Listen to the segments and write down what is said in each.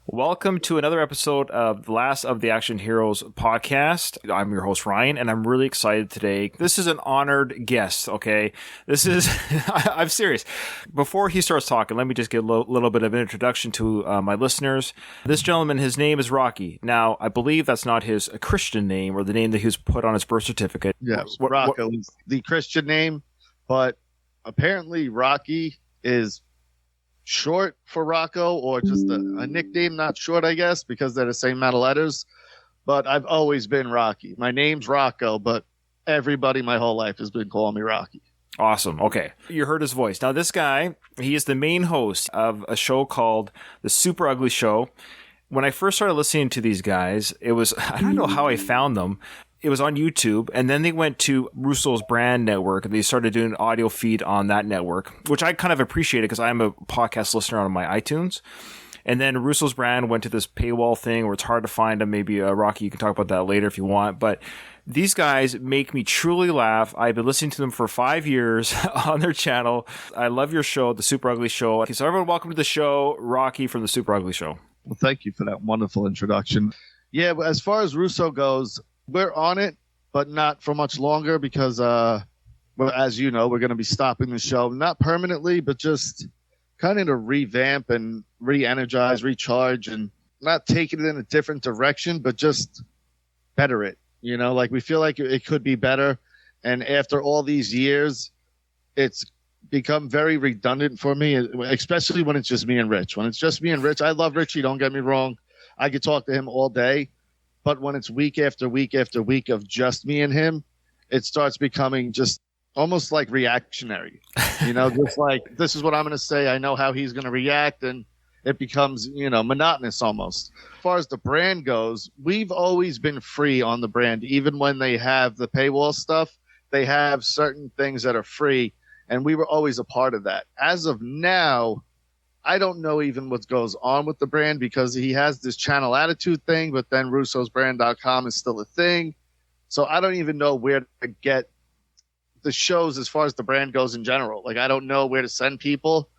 Welcome to another episode of the Last of the Action Heroes podcast. I'm your host, Ryan, and I'm really excited today. This is an honored guest, okay? This is, I'm serious. Before he starts talking, let me just get a little bit of an introduction to my listeners. This gentleman, his name is Rocky. Now, I believe that's not his Christian name or the name that he was put on his birth certificate. Yes, Rocco is the Christian name, but apparently Rocky is short for Rocco, or just a nickname, not short, I guess, because they're the same amount of letters. But I've always been Rocky. My name's Rocco, but everybody my whole life has been calling me Rocky. Awesome. Okay. You heard his voice. Now, this guy, he is the main host of a show called the SuperUgly Show. When I first started listening to these guys, it was, I don't know how I found them. It was on YouTube, and then they went to Russo's Brand Network, and they started doing an audio feed on that network, which I kind of appreciated because I'm a podcast listener on my iTunes. And then Russo's Brand went to this paywall thing where it's hard to find them. Maybe, Rocky, you can talk about that later if you want. But these guys make me truly laugh. I've been listening to them for 5 years on their channel. I love your show, the SuperUgly Show. Okay, so everyone, welcome to the show, Rocky from the SuperUgly Show. Well, thank you for that wonderful introduction. Yeah, but as far as Russo goes, we're on it, but not for much longer because, well, as you know, we're going to be stopping the show, not permanently, but just kind of to revamp and re-energize, recharge, and not taking it in a different direction, but just better it. You know, like we feel like it could be better. And after all these years, it's become very redundant for me, especially when it's just me and Rich. When it's just me and Rich, I love Richie, don't get me wrong. I could talk to him all day. But when it's week after week after week of just me and him, it starts becoming just almost like reactionary. You know, just like, this is what I'm going to say. I know how he's going to react. And it becomes, you know, monotonous almost. As far as the brand goes, we've always been free on the brand. Even when they have the paywall stuff, they have certain things that are free. And we were always a part of that. As of now, I don't know even what goes on with the brand because he has this channel attitude thing, but then russosbrand.com is still a thing. So I don't even know where to get the shows as far as the brand goes in general. Like, I don't know where to send people.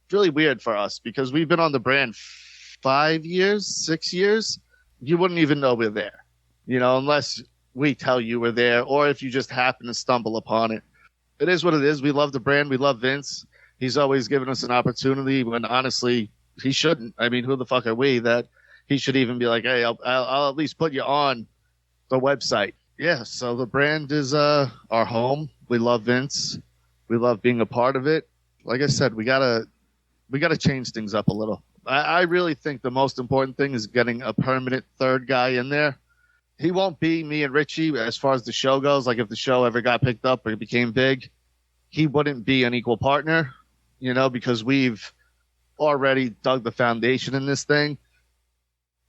It's really weird for us because we've been on the brand 5 years, 6 years. You wouldn't even know we're there, you know, unless we tell you we're there or if you just happen to stumble upon it. It is what it is. We love the brand. We love Vince. He's always given us an opportunity when honestly he shouldn't. I mean, who the fuck are we that he should even be like, hey, I'll at least put you on the website. Yeah. So the brand is our home. We love Vince. We love being a part of it. Like I said, we gotta change things up a little. I really think the most important thing is getting a permanent third guy in there. He won't be me and Richie as far as the show goes. Like if the show ever got picked up or it became big, he wouldn't be an equal partner. You know, because we've already dug the foundation in this thing.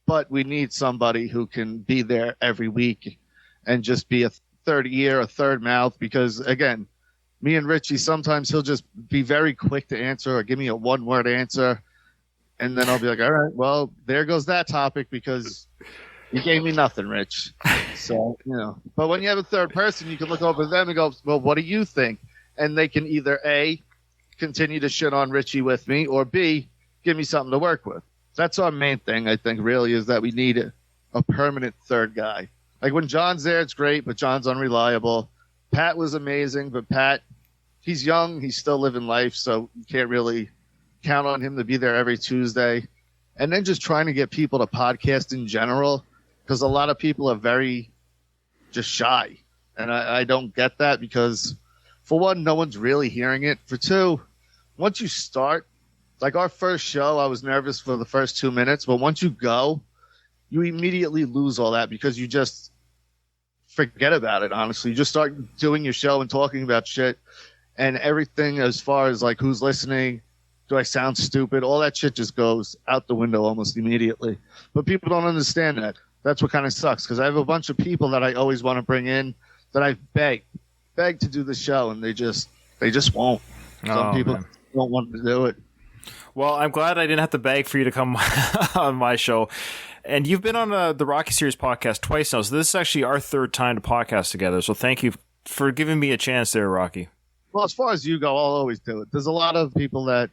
But we need somebody who can be there every week and just be a third ear, a third mouth. Because, again, me and Richie, sometimes he'll just be very quick to answer or give me a one-word answer. And then I'll be like, all right, well, there goes that topic because you gave me nothing, Rich. So, you know. But when you have a third person, you can look over them and go, well, what do you think? And they can either, A, continue to shit on Richie with me, or B, give me something to work with. That's our main thing, I think, really, is that we need a permanent third guy. Like when John's there, it's great, but John's unreliable. Pat was amazing, but Pat, he's young, he's still living life, so you can't really count on him to be there every Tuesday. And then just trying to get people to podcast in general, because a lot of people are very just shy. And I don't get that because, for one, no one's really hearing it. For two, once you start, like our first show, I was nervous for the first 2 minutes, but once you go, you immediately lose all that because you just forget about it, honestly. You just start doing your show and talking about shit and everything as far as like who's listening, do I sound stupid, all that shit just goes out the window almost immediately. But people don't understand that. That's what kind of sucks because I have a bunch of people that I always want to bring in that I've begged to do the show, and they just won't. Some people don't want to do it. Well, I'm glad I didn't have to beg for you to come on my show. And you've been on the Rocky Series podcast twice now, so this is actually our third time to podcast together. So thank you for giving me a chance there, Rocky. Well, as far as you go, I'll always do it. There's a lot of people that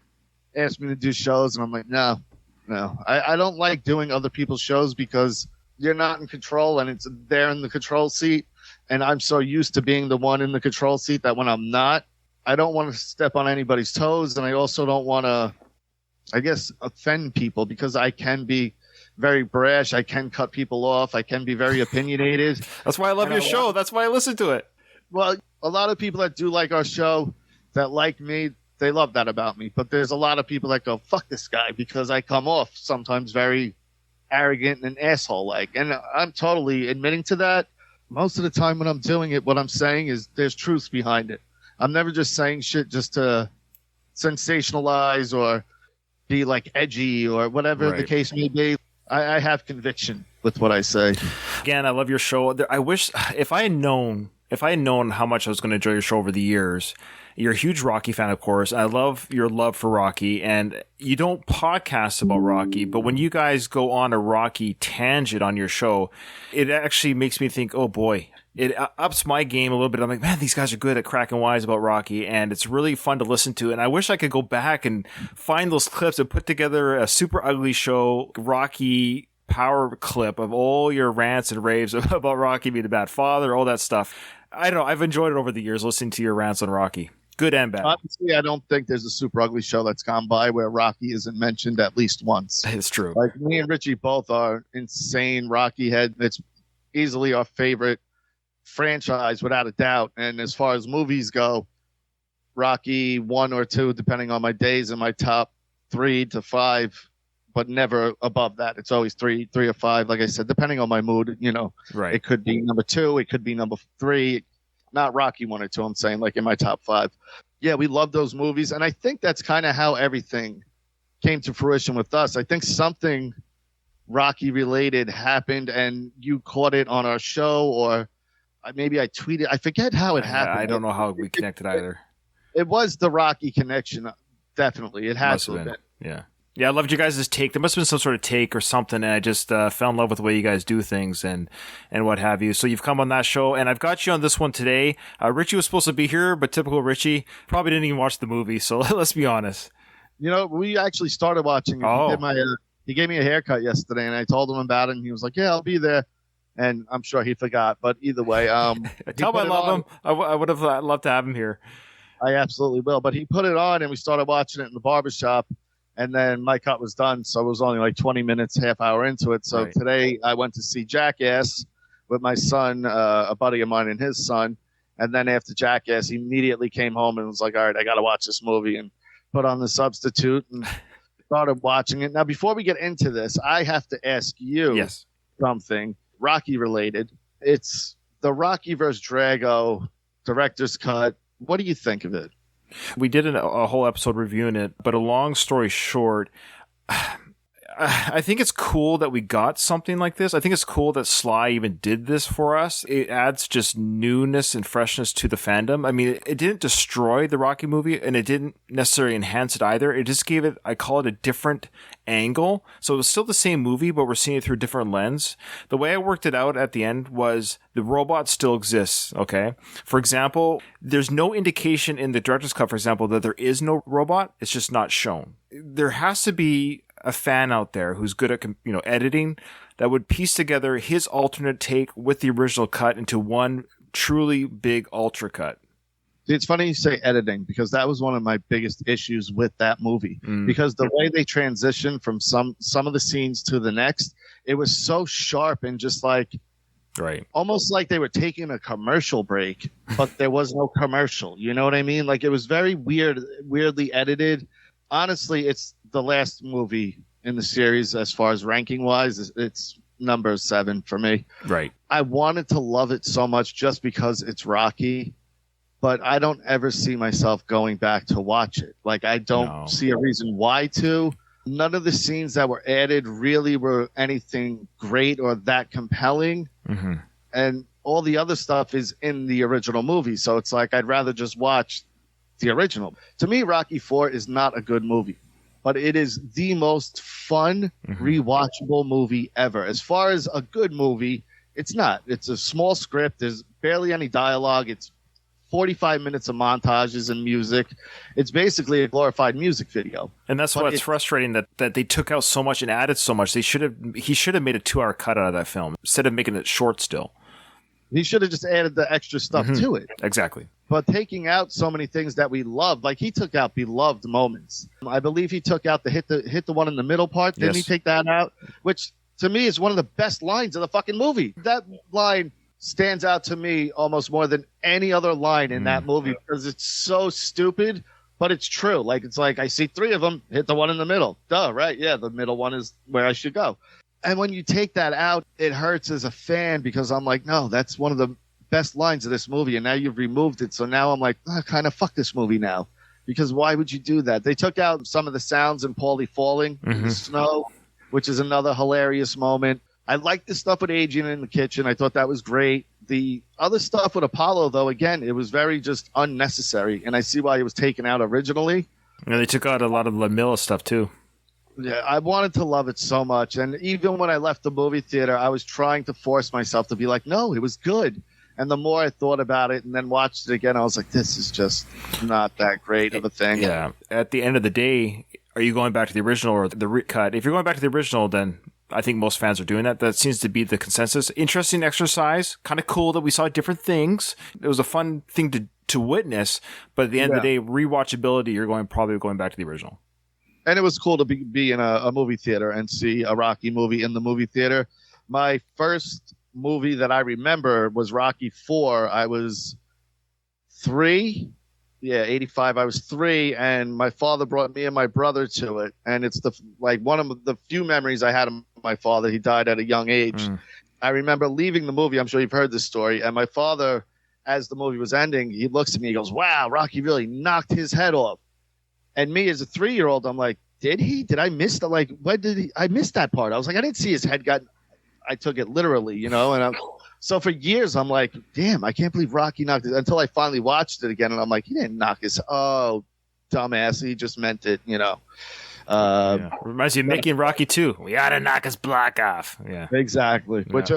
ask me to do shows, and I'm like, no, No. I don't like doing other people's shows because you're not in control and they're in the control seat. And I'm so used to being the one in the control seat that when I'm not, I don't want to step on anybody's toes. And I also don't want to, I guess, offend people because I can be very brash. I can cut people off. I can be very opinionated. That's why I love your show. That's why I listen to it. Well, a lot of people that do like our show, that like me, they love that about me. But there's a lot of people that go, fuck this guy, because I come off sometimes very arrogant and asshole-like. And I'm totally admitting to that. Most of the time when I'm doing it, what I'm saying is there's truth behind it. I'm never just saying shit just to sensationalize or be like edgy or whatever the case may be. I have conviction with what I say. Again, I love your show. I wish if I had known how much I was going to enjoy your show over the years. You're a huge Rocky fan, of course. I love your love for Rocky, and you don't podcast about Rocky, but when you guys go on a Rocky tangent on your show, it actually makes me think, oh boy, it ups my game a little bit. I'm like, man, these guys are good at cracking wise about Rocky, and it's really fun to listen to. And I wish I could go back and find those clips and put together a Super Ugly Show Rocky power clip of all your rants and raves about Rocky being a bad father, all that stuff. I don't know. I've enjoyed it over the years listening to your rants on Rocky. Good and bad. Honestly, I don't think there's a Super Ugly Show that's gone by where Rocky isn't mentioned at least once. It's true. Like, me and Richie both are insane Rocky head. It's easily our favorite franchise without a doubt. And as far as movies go, Rocky 1 or 2, depending on my days, in my top 3 to 5, but never above that. It's always 3 or 5. Like I said, depending on my mood, Right. It could be number 2. It could be number 3. Not Rocky 1 or 2, I'm saying, like in my top 5. Yeah, we love those movies. And I think that's kind of how everything came to fruition with us. I think something Rocky related happened and you caught it on our show, or maybe I tweeted. I forget how it happened. I don't know how we connected either. It was the Rocky connection. Definitely. It has to have been. Yeah. Yeah, I loved you guys' take. There must have been some sort of take or something, and I just fell in love with the way you guys do things and what have you. So you've come on that show, and I've got you on this one today. Richie was supposed to be here, but typical Richie probably didn't even watch the movie, so let's be honest. We actually started watching it. Oh. He gave me a haircut yesterday, and I told him about it, and he was like, yeah, I'll be there. And I'm sure he forgot, but either way. Tell him I love him. I would have loved to have him here. I absolutely will. But he put it on, and we started watching it in the barbershop. And then my cut was done, so it was only like 20 minutes, half hour into it. So Today I went to see Jackass with my son, a buddy of mine and his son. And then after Jackass, he immediately came home and was like, all right, I got to watch this movie, and put on The Substitute and started watching it. Now, before we get into this, I have to ask you something Rocky related. It's the Rocky vs. Drago director's cut. What do you think of it? We did a whole episode reviewing it, but a long story short, I think it's cool that we got something like this. I think it's cool that Sly even did this for us. It adds just newness and freshness to the fandom. I mean, it didn't destroy the Rocky movie, and it didn't necessarily enhance it either. It just gave it, I call it, a different angle. So it was still the same movie, but we're seeing it through a different lens. The way I worked it out at the end was the robot still exists, okay? For example, there's no indication in the director's cut, for example, that there is no robot. It's just not shown. There has to be a fan out there who's good at editing that would piece together his alternate take with the original cut into one truly big ultra cut. It's funny you say editing, because that was one of my biggest issues with that movie. Because the way they transitioned from some of the scenes to the next, it was so sharp and just like almost like they were taking a commercial break, but there was no commercial. You know what I mean? Like, it was very weirdly edited. Honestly, it's the last movie in the series as far as ranking wise. It's number 7 for me. Right. I wanted to love it so much just because it's Rocky, but I don't ever see myself going back to watch it. Like, I don't see a reason why to. None of the scenes that were added really were anything great or that compelling. Mm-hmm. And all the other stuff is in the original movie. So it's like, I'd rather just watch the original. To me, Rocky IV is not a good movie, but it is the most fun, rewatchable movie ever. As far as a good movie, it's not. It's a small script. There's barely any dialogue. It's 45 minutes of montages and music. It's basically a glorified music video. And that's what's frustrating, that they took out so much and added so much. He should have made a 2-hour cut out of that film instead of making it short still. He should have just added the extra stuff to it. Exactly. But taking out so many things that we loved, like he took out beloved moments. I believe he took out the hit the one in the middle part. Didn't he take that out? Which to me is one of the best lines of the fucking movie. That line stands out to me almost more than any other line in that movie because it's so stupid, but it's true. Like, it's like, I see 3 of them, hit the one in the middle. Duh, right? Yeah, the middle one is where I should go. And when you take that out, it hurts as a fan because I'm like, no, that's one of the best lines of this movie, and now you've removed it. So now I'm like, kind of fuck this movie now, because why would you do that? They took out some of the sounds in Paulie falling in the snow, which is another hilarious moment. I liked the stuff with Adrian in the kitchen. I thought that was great. The other stuff with Apollo, though, again, it was very just unnecessary, and I see why it was taken out originally. Yeah, they took out a lot of LaMilla stuff, too. Yeah, I wanted to love it so much, and even when I left the movie theater, I was trying to force myself to be like, no, it was good. And the more I thought about it and then watched it again, I was like, this is just not that great of a thing. Yeah. At the end of the day, are you going back to the original or the cut? If you're going back to the original, then I think most fans are doing that. That seems to be the consensus. Interesting exercise. Kind of cool that we saw different things. It was a fun thing to witness. But at the end of the day, rewatchability, you're probably going back to the original. And it was cool to be in a movie theater and see a Rocky movie in the movie theater. My first movie that I remember was Rocky 4. I was 3. Yeah, 85. I was 3, and my father brought me and my brother to it. And it's one of the few memories I had of my father. He died at a young age. I remember leaving the movie. I'm sure you've heard this story. And my father, as the movie was ending, he looks at me. He goes, "Wow, Rocky really knocked his head off." And me as a 3-year-old, I'm like, "Did he? Did I miss the when did he? I missed that part." I was like, I didn't see his head got. I took it literally, And so for years, I'm like, damn, I can't believe Rocky knocked it, until I finally watched it again. And I'm like, he didn't knock his, dumbass. He just meant it, Reminds you of Mickey and Rocky 2. We ought to knock his block off. Yeah, exactly. Yeah. Which,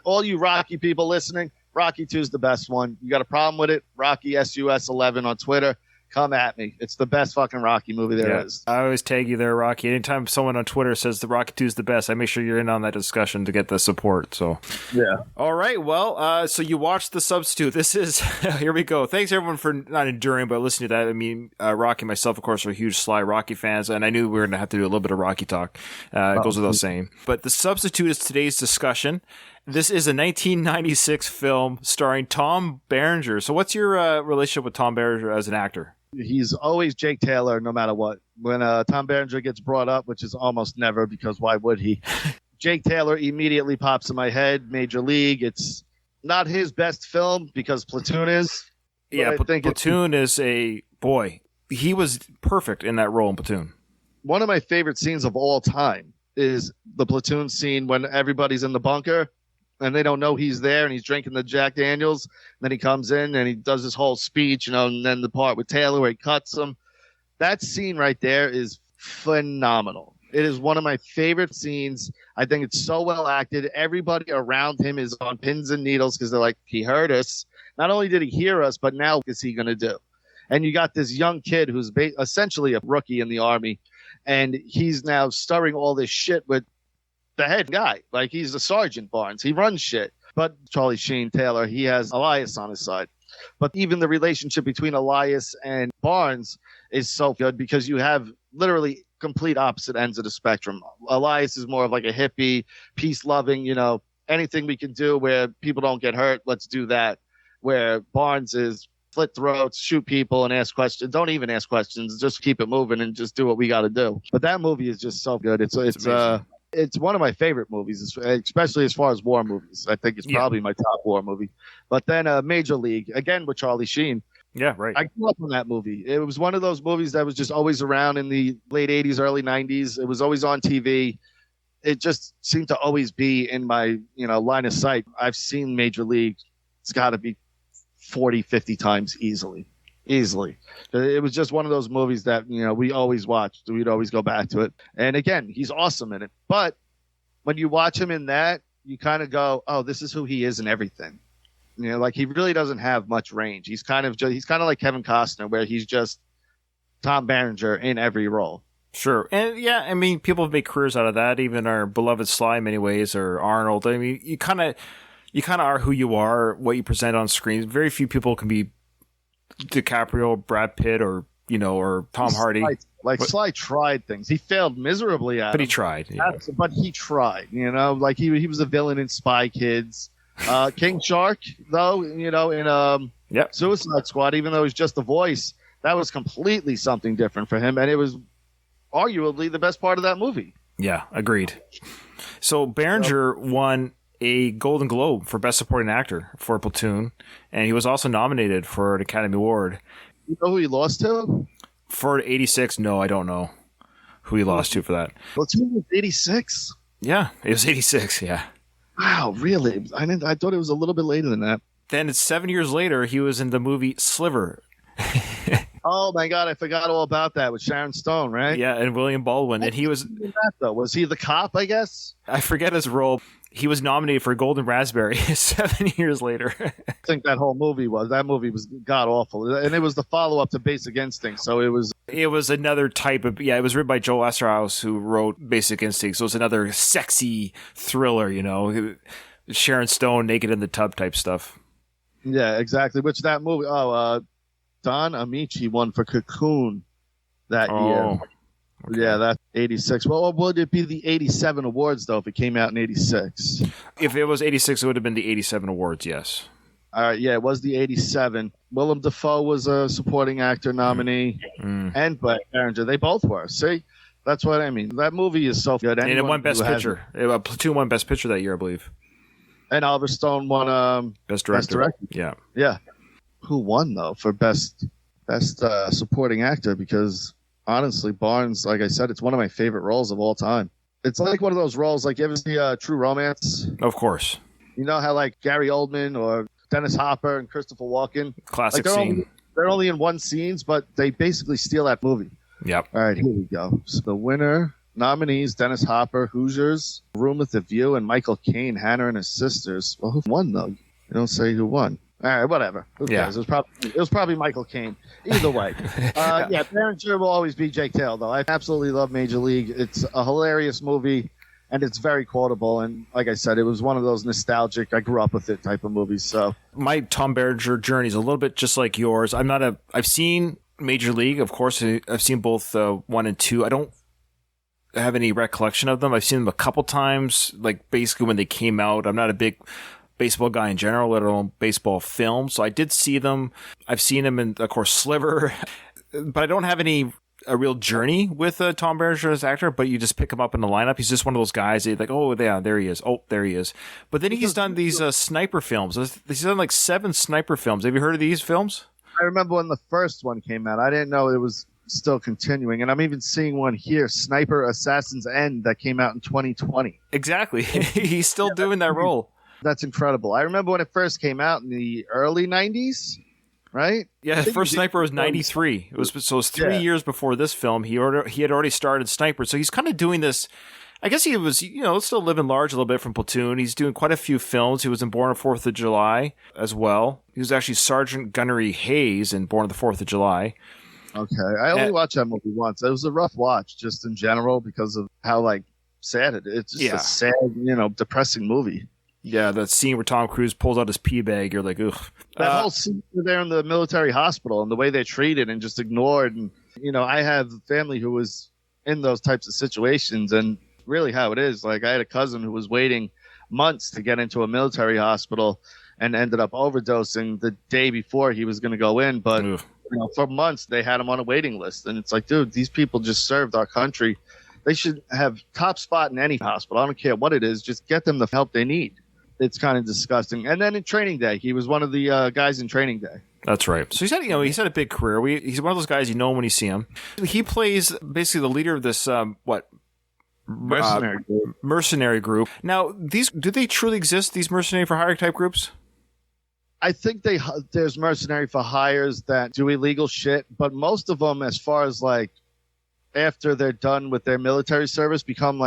all you Rocky people listening, Rocky 2 is the best one. You got a problem with it? Rocky SUS11 on Twitter. Come at me. It's the best fucking Rocky movie there is. I always tag you there, Rocky. Anytime someone on Twitter says the Rocky 2 is the best, I make sure you're in on that discussion to get the support. So, yeah. All right. Well, so you watched The Substitute. This is, here we go. Thanks everyone for not enduring, but listening to that. I mean, Rocky and myself, of course, are huge Sly Rocky fans, and I knew we were going to have to do a little bit of Rocky talk. It goes without saying. But The Substitute is today's discussion. This is a 1996 film starring Tom Berenger. So what's your relationship with Tom Berenger as an actor? He's always Jake Taylor, no matter what. When Tom Berenger gets brought up, which is almost never, because why would he? Jake Taylor immediately pops in my head. Major League. It's not his best film because Platoon is. Yeah, Platoon is he was perfect in that role in Platoon. One of my favorite scenes of all time is the Platoon scene when everybody's in the bunker and they don't know he's there, and he's drinking the Jack Daniels. And then he comes in and he does his whole speech, and then the part with Taylor where he cuts him. That scene right there is phenomenal. It is one of my favorite scenes. I think it's so well acted. Everybody around him is on pins and needles because they're like, he heard us. Not only did he hear us, but now what is he going to do? And you got this young kid who's essentially a rookie in the Army, and he's now stirring all this shit with the head guy. Like, he's the Sergeant Barnes. He runs shit. But Charlie Sheen Taylor, he has Elias on his side. But even the relationship between Elias and Barnes is so good because you have literally complete opposite ends of the spectrum. Elias is more of like a hippie, peace-loving, anything we can do where people don't get hurt, let's do that. Where Barnes is slit throats, shoot people, and ask questions. Don't even ask questions. Just keep it moving and just do what we got to do. But that movie is just so good. It's one of my favorite movies, especially as far as war movies. I think it's probably my top war movie. But then Major League, again with Charlie Sheen. Yeah, right. I grew up on that movie. It was one of those movies that was just always around in the late 80s, early 90s. It was always on TV. It just seemed to always be in my line of sight. I've seen Major League. It's got to be 40, 50 times easily. It was just one of those movies that, we always watched. We'd always go back to it. And again, he's awesome in it. But when you watch him in that, you kind of go, oh, this is who he is in everything. You know, like he really doesn't have much range. He's kind of like Kevin Costner, where he's just Tom Berenger in every role. Sure. And yeah, I mean, people have made careers out of that. Even our beloved Sly in many ways, or Arnold. I mean, you kind of are who you are, what you present on screen. Very few people can be DiCaprio, Brad Pitt, or Tom Hardy. Sly tried things. He failed miserably at but them. He tried. But he tried, like he was a villain in Spy Kids. King Shark, though, in Suicide Squad, even though he's just a voice, that was completely something different for him. And it was arguably the best part of that movie. Yeah, agreed. So Berenger won a Golden Globe for Best Supporting Actor for Platoon, and he was also nominated for an Academy Award. You know who he lost to? For 86, no, I don't know who he lost to for that. Platoon was 86? Yeah, it was 86, yeah. Wow, really? I thought it was a little bit later than that. Then it's 7 years later, he was in the movie Sliver. Oh my God, I forgot all about that with Sharon Stone, right? Yeah, and William Baldwin. And he was... Was he the cop, I guess? I forget his role. He was nominated for Golden Raspberry 7 years later. I think that movie was god-awful. And it was the follow-up to Basic Instinct, so it was... It was another type of... Yeah, it was written by Joe Esterhaus, who wrote Basic Instinct, so it's another sexy thriller, Sharon Stone naked in the tub type stuff. Yeah, exactly. Which that movie... Don Amici won for Cocoon that year. Okay. Yeah, that's 86. Well, would it be the 87 awards, though, if it came out in 86? If it was 86, it would have been the 87 awards, yes. All right, yeah, it was the 87. Willem Dafoe was a supporting actor nominee, and Berenger. They both were. See? That's what I mean. That movie is so good. And it won Best Picture. Platoon won Best Picture that year, I believe. And Oliver Stone won Best Director. Yeah. Yeah. Who won, though, for best supporting actor? Because honestly, Barnes, like I said, it's one of my favorite roles of all time. It's like one of those roles, like you ever see True Romance? Of course. You know how like Gary Oldman or Dennis Hopper and Christopher Walken, classic scene. They're only in one scenes, but they basically steal that movie. Yep. All right, here we go. So the winner nominees: Dennis Hopper, Hoosiers, Room with a View, and Michael Caine, Hannah and His Sisters. Well, who won though? You don't say who won. All right, whatever. Who cares? It was probably Michael Caine. Either way. Yeah, Berenger will always be Jake Taylor, though. I absolutely love Major League. It's a hilarious movie, and it's very quotable. And like I said, it was one of those nostalgic, I grew up with it type of movies. So my Tom Berenger journey is a little bit just like yours. I've seen Major League, of course. I've seen both 1 and 2. I don't have any recollection of them. I've seen them a couple times, like basically when they came out. I'm not a big baseball guy in general, let alone baseball films. So I did see them. I've seen them in, of course, Sliver, but I don't have a real journey with Tom Berenger as actor, but you just pick him up in the lineup. He's just one of those guys that like, oh, yeah, there he is. Oh, there he is. But then he's done these sniper films. He's done like 7 sniper films. Have you heard of these films? I remember when the first one came out. I didn't know it was still continuing. And I'm even seeing one here, Sniper Assassin's End, that came out in 2020. Exactly. He's still doing that role. That's incredible. I remember when it first came out in the early 90s, right? Yeah, the first Sniper was 93. It was 3 years before this film. He had already started Sniper. So he's kind of doing this. I guess he was, still living large a little bit from Platoon. He's doing quite a few films. He was in Born on the 4th of July as well. He was actually Sergeant Gunnery Hayes in Born on the 4th of July. Okay. I only watched that movie once. It was a rough watch just in general because of how sad it is. It's just a sad, depressing movie. Yeah, that scene where Tom Cruise pulls out his pee bag, you're like, ugh. That whole scene there in the military hospital and the way they treated and just ignored. And, I have family who was in those types of situations and really how it is. Like, I had a cousin who was waiting months to get into a military hospital and ended up overdosing the day before he was going to go in. But, for months they had him on a waiting list. And it's like, dude, these people just served our country. They should have top spot in any hospital. I don't care what it is. Just get them the help they need. It's kind of disgusting. And then in Training Day, he was one of the guys in Training Day. That's right. So he's had a big career. He's one of those guys when you see him. He plays basically the leader of this mercenary group. Now, do they truly exist? These mercenary for hire type groups? I think there's mercenary for hires that do illegal shit, but most of them, as far as after they're done with their military service, become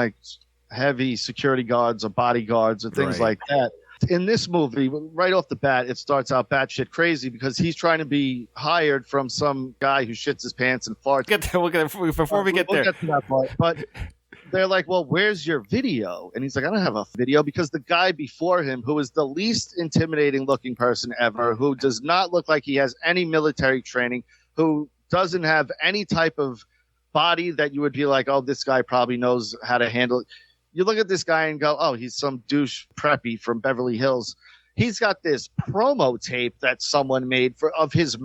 heavy security guards or bodyguards or things like that. In this movie, right off the bat, it starts out batshit crazy because he's trying to be hired from some guy who shits his pants and farts. Before we get there. We'll get to that part. But they're like, well, where's your video? And he's like, I don't have a video, because the guy before him, who is the least intimidating looking person ever, who does not look like he has any military training, who doesn't have any type of body that you would be like, oh, this guy probably knows how to handle it. You look at this guy and go, oh, he's some douche preppy from Beverly Hills. He's got this promo tape that someone made of his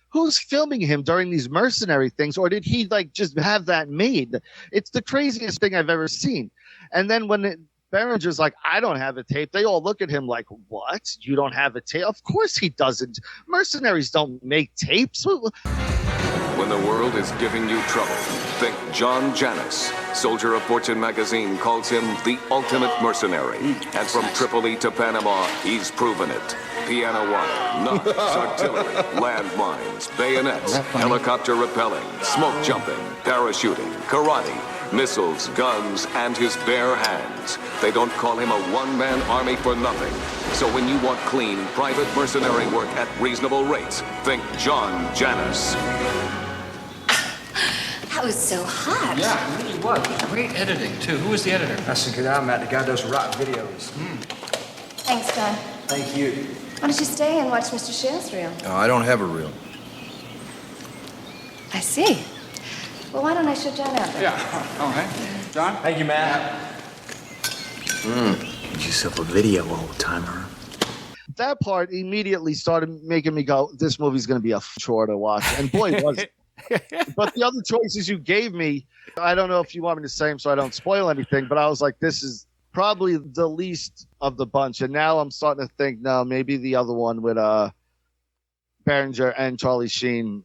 who's filming him during these mercenary things, or did he like just have that made? It's the craziest thing I've ever seen. And then when Berenger's like, I don't have a tape, they all look at him like, what? You don't have a tape? Of course he doesn't. Mercenaries don't make tapes. When the world is giving you trouble, think John Janus. Soldier of Fortune magazine calls him the ultimate mercenary. And from Tripoli to Panama, he's proven it. Piano wire, knives, artillery, landmines, bayonets, helicopter rappelling, smoke jumping, parachuting, karate, missiles, guns, and his bare hands. They don't call him a one-man army for nothing. So when you want clean, private mercenary work at reasonable rates, think John Janus. That was so hot. Yeah, it really was. Great editing, too. Who was the editor? That's a good eye, Matt. The guy does rock videos. Thanks, John. Thank you. Why don't you stay and watch Mr. Shale's reel? I don't have a reel. I see. Well, why don't I show John out then? Yeah. All right. John? Thank you, Matt. Get yourself a video, old-timer. That part immediately started making me go, this movie's going to be a chore to watch. And boy, was it. But the other choices you gave me, I don't know if you want me to say them so I don't spoil anything, but I was like, this is probably the least of the bunch. And now I'm starting to think, no, maybe the other one with Berenger and Charlie Sheen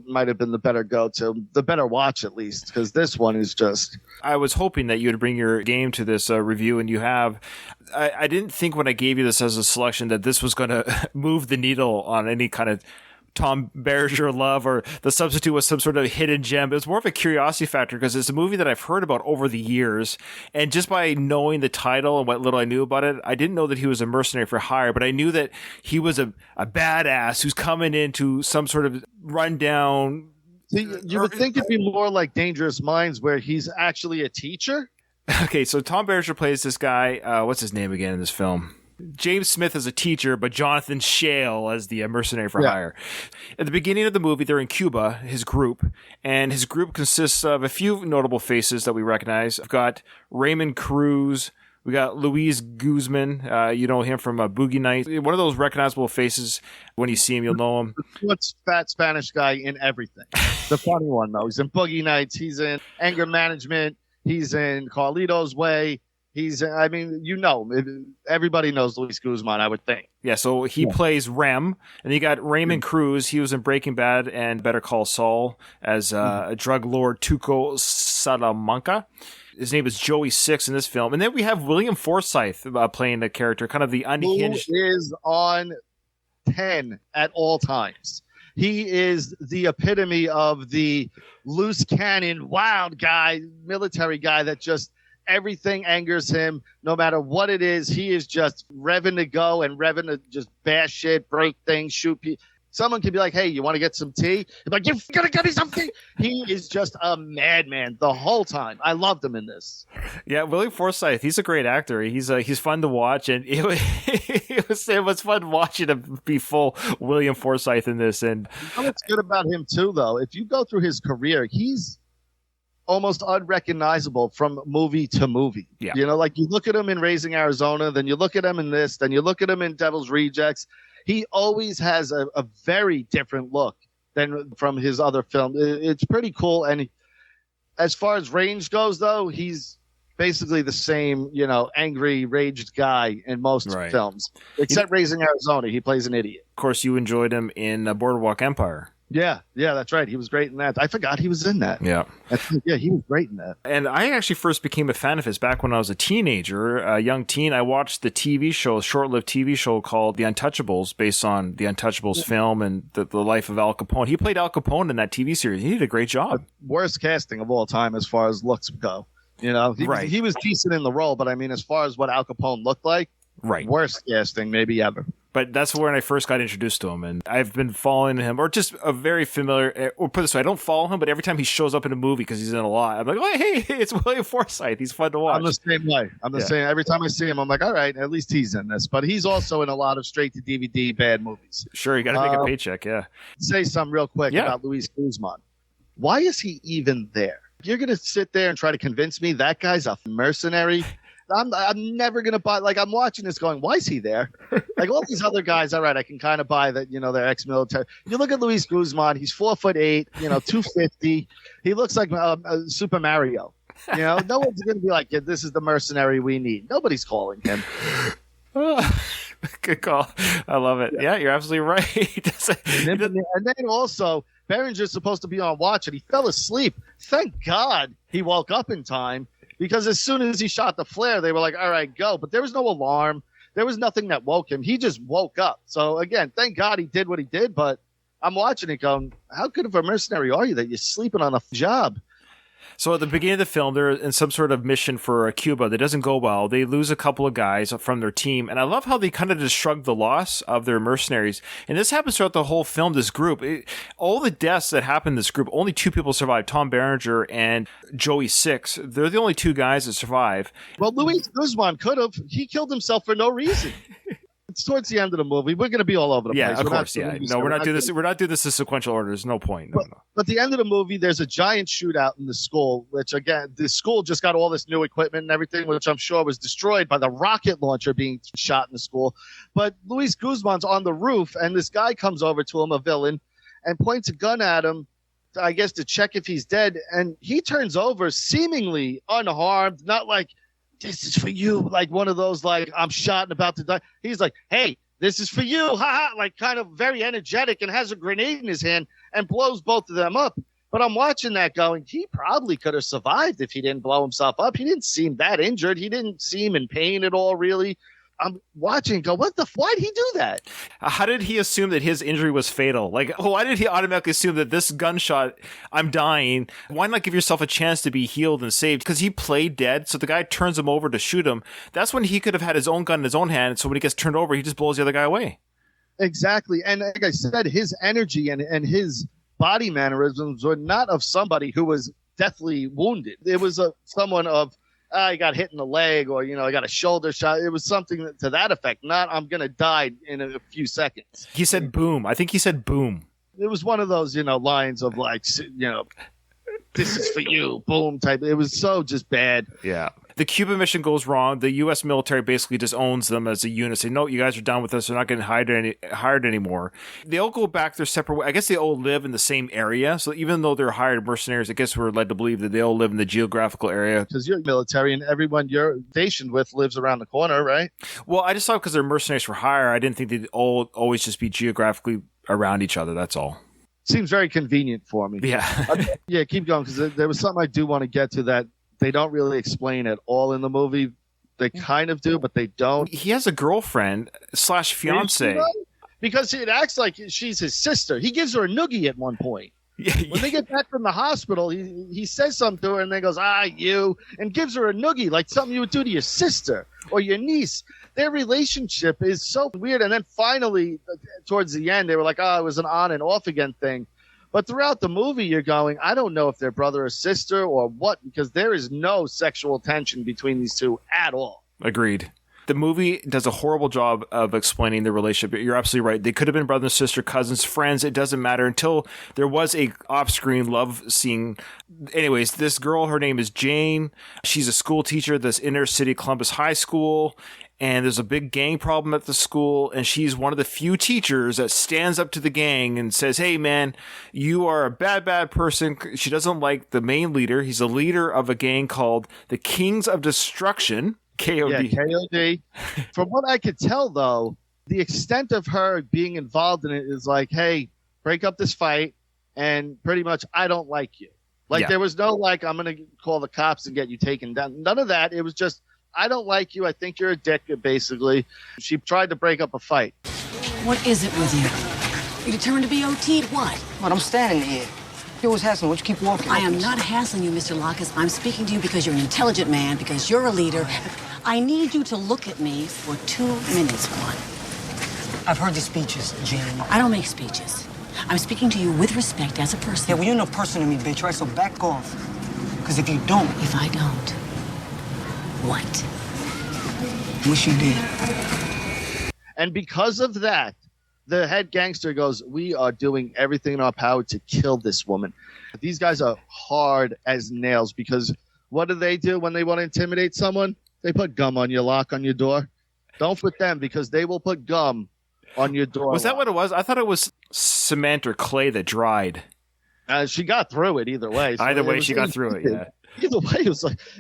might have been the better go-to, the better watch at least, because this one is just... I was hoping that you would bring your game to this review, and you have. I didn't think when I gave you this as a selection that this was going to move the needle on any kind of Tom Berenger love, or the substitute was some sort of hidden gem. It was more of a curiosity factor because it's a movie that I've heard about over the years. And just by knowing the title and what little I knew about it, I didn't know that he was a mercenary for hire, but I knew that he was a badass who's coming into some sort of rundown. See, you would think it'd be more like Dangerous Minds, where he's actually a teacher. Okay, so Tom Berenger plays this guy. What's his name again in this film? James Smith as a teacher, but Jonathan Shale as the mercenary for hire. At the beginning of the movie, they're in Cuba, his group, and his group consists of a few notable faces that we recognize. We've got Raymond Cruz. We got Luis Guzman. You know him from Boogie Nights. One of those recognizable faces. When you see him, you'll know him. What's fat Spanish guy in everything? The funny one, though. He's in Boogie Nights. He's in Anger Management. He's in Carlito's Way. I mean, you know, everybody knows Luis Guzman, I would think. Yeah, so he plays Rem, and you got Raymond Cruz. He was in Breaking Bad and Better Call Saul as a drug lord, Tuco Salamanca. His name is Joey Six in this film. And then we have William Forsythe playing the character, kind of the unhinged. Who is on 10 at all times. He is the epitome of the loose cannon, wild guy, military guy that just... everything angers him, no matter what it is. He is just revving to go and revving to just bash shit, break things, shoot people. Someone can be like, hey, you want to get some tea? He's like, you're going to get me some tea? He is just a madman the whole time. I loved him in this. Yeah, William Forsythe, he's a great actor. He's fun to watch, and it was fun watching him be full William Forsythe in this. And you know what's good about him, too, though? If you go through his career, he's almost unrecognizable from movie to movie. Yeah. You know, like you look at him in Raising Arizona, then you look at him in this, then you look at him in Devil's Rejects. He always has a very different look than from his other film. It's pretty cool. And as far as range goes, though, he's basically the same, you know, angry, raged guy in most films. Except Raising Arizona. He plays an idiot. Of course, you enjoyed him in Boardwalk Empire. Yeah, that's right. He was great in that. I forgot he was in that. Yeah. Yeah, he was great in that. And I actually first became a fan of his back when I was a teenager, a young teen. I watched the TV show, short-lived TV show called The Untouchables, based on The Untouchables film and the life of Al Capone. He played Al Capone in that TV series. He did a great job. Worst casting of all time as far as looks go. You know, he was decent in the role, but I mean, as far as what Al Capone looked like, Right. Worst casting maybe ever. But that's when I first got introduced to him, and I've been following him, or just a very familiar, or put it this way, I don't follow him, but every time he shows up in a movie, because he's in a lot, I'm like, oh, hey, it's William Forsythe. He's fun to watch. I'm the same way. I'm the same. Every time I see him, I'm like, all right, at least he's in this. But he's also in a lot of straight-to-DVD bad movies. Sure, you got to make a paycheck, yeah. Say something real quick about Luis Guzman. Why is he even there? You're going to sit there and try to convince me that guy's a mercenary? I'm never going to buy, like, I'm watching this going, why is he there? Like, all these other guys, all right, I can kind of buy that, you know, they're ex-military. You look at Luis Guzman, he's 4'8", 250. He looks like Super Mario. You know, no one's going to be like, yeah, this is the mercenary we need. Nobody's calling him. Good call. I love it. Yeah, you're absolutely right. and then also, Berenger's supposed to be on watch, and he fell asleep. Thank God he woke up in time. Because as soon as he shot the flare, they were like, all right, go. But there was no alarm. There was nothing that woke him. He just woke up. So, again, thank God he did what he did. But I'm watching it going, how good of a mercenary are you that you're sleeping on a job? So at the beginning of the film, they're in some sort of mission for Cuba that doesn't go well. They lose a couple of guys from their team. And I love how they kind of just shrug the loss of their mercenaries. And this happens throughout the whole film, this group. All the deaths that happen in this group, only 2 people survive, Tom Berenger and Joey Six. They're the only 2 guys that survive. Well, Luis Guzman could have. He killed himself for no reason. It's towards the end of the movie. We're going to be all over the place. Yeah, of course. Yeah. No, we're not doing this. We're not doing this in sequential order. There's no point. No. But the end of the movie, there's a giant shootout in the school, which, again, the school just got all this new equipment and everything, which I'm sure was destroyed by the rocket launcher being shot in the school. But Luis Guzman's on the roof, and this guy comes over to him, a villain, and points a gun at him, I guess, to check if he's dead. And he turns over seemingly unharmed, not like, this is for you, like one of those, like, I'm shot and about to die. He's like, hey, this is for you, ha-ha, like kind of very energetic, and has a grenade in his hand and blows both of them up. But I'm watching that going, he probably could have survived if he didn't blow himself up. He didn't seem that injured. He didn't seem in pain at all, really. I'm watching and go, why did he do that? How did he assume that his injury was fatal? Like, why did he automatically assume that this gunshot, I'm dying? Why not give yourself a chance to be healed and saved? Because he played dead, so the guy turns him over to shoot him. That's when he could have had his own gun in his own hand, so when he gets turned over, he just blows the other guy away. Exactly. And like I said, his energy and his body mannerisms were not of somebody who was deathly wounded. It was someone of, I got hit in the leg, or, I got a shoulder shot. It was something to that effect, not I'm going to die in a few seconds. He said boom. I think he said boom. It was one of those, lines of like, this is for you, boom type. It was so just bad. Yeah. The Cuban mission goes wrong. The U.S. military basically just owns them as a unit. Say, no, you guys are done with us. They're not getting hired anymore. They all go back their separate way. I guess they all live in the same area. So even though they're hired mercenaries, I guess we're led to believe that they all live in the geographical area. Because you're military and everyone you're stationed with lives around the corner, right? Well, I just thought because they're mercenaries for hire, I didn't think they'd all always just be geographically around each other. That's all. Seems very convenient for me. Yeah. Yeah, keep going, because there was something I do want to get to that they don't really explain at all in the movie. They kind of do, but they don't. He has a girlfriend / fiance. Because it acts like she's his sister. He gives her a noogie at one point. Yeah. When they get back from the hospital, he says something to her and then goes, you, and gives her a noogie, like something you would do to your sister or your niece. Their relationship is so weird. And then finally, towards the end, they were like, it was an on and off again thing. But throughout the movie, you're going, I don't know if they're brother or sister or what, because there is no sexual tension between these two at all. Agreed. The movie does a horrible job of explaining the relationship. You're absolutely right. They could have been brother, sister, cousins, friends. It doesn't matter until there was a off-screen love scene. Anyways, this girl, her name is Jane. She's a school teacher at this inner city Columbus High School. And there's a big gang problem at the school, and she's one of the few teachers that stands up to the gang and says, hey, man, you are a bad person. She doesn't like the main leader. He's a leader of a gang called the Kings of Destruction, KOD. Yeah, KOD. From what I could tell, though, the extent of her being involved in it is like, hey, break up this fight, and pretty much, I don't like you. Like, there was no, like, I'm going to call the cops and get you taken down. None of that. It was just, I don't like you. I think you're a dick, basically. She tried to break up a fight. What is it with you? You determined to be OT'd? What? What, I'm standing here. You always hassling. Why don't you keep walking? I am not hassling you, Mr. Lockus. I'm speaking to you because you're an intelligent man, because you're a leader. I need you to look at me for 2 minutes, Juan. I've heard the speeches, Jen. I don't make speeches. I'm speaking to you with respect as a person. Yeah, well, you're no person to me, bitch, right? So back off. Because if you don't... If I don't, what? Wish you did. And because of that, the head gangster goes, we are doing everything in our power to kill this woman. These guys are hard as nails because what do they do when they want to intimidate someone? They put gum on your lock on your door. Don't put them because they will put gum on your door. Was that what it was? I thought it was cement or clay that dried. She got through it either way. So either way, she got through it, yeah. Either way,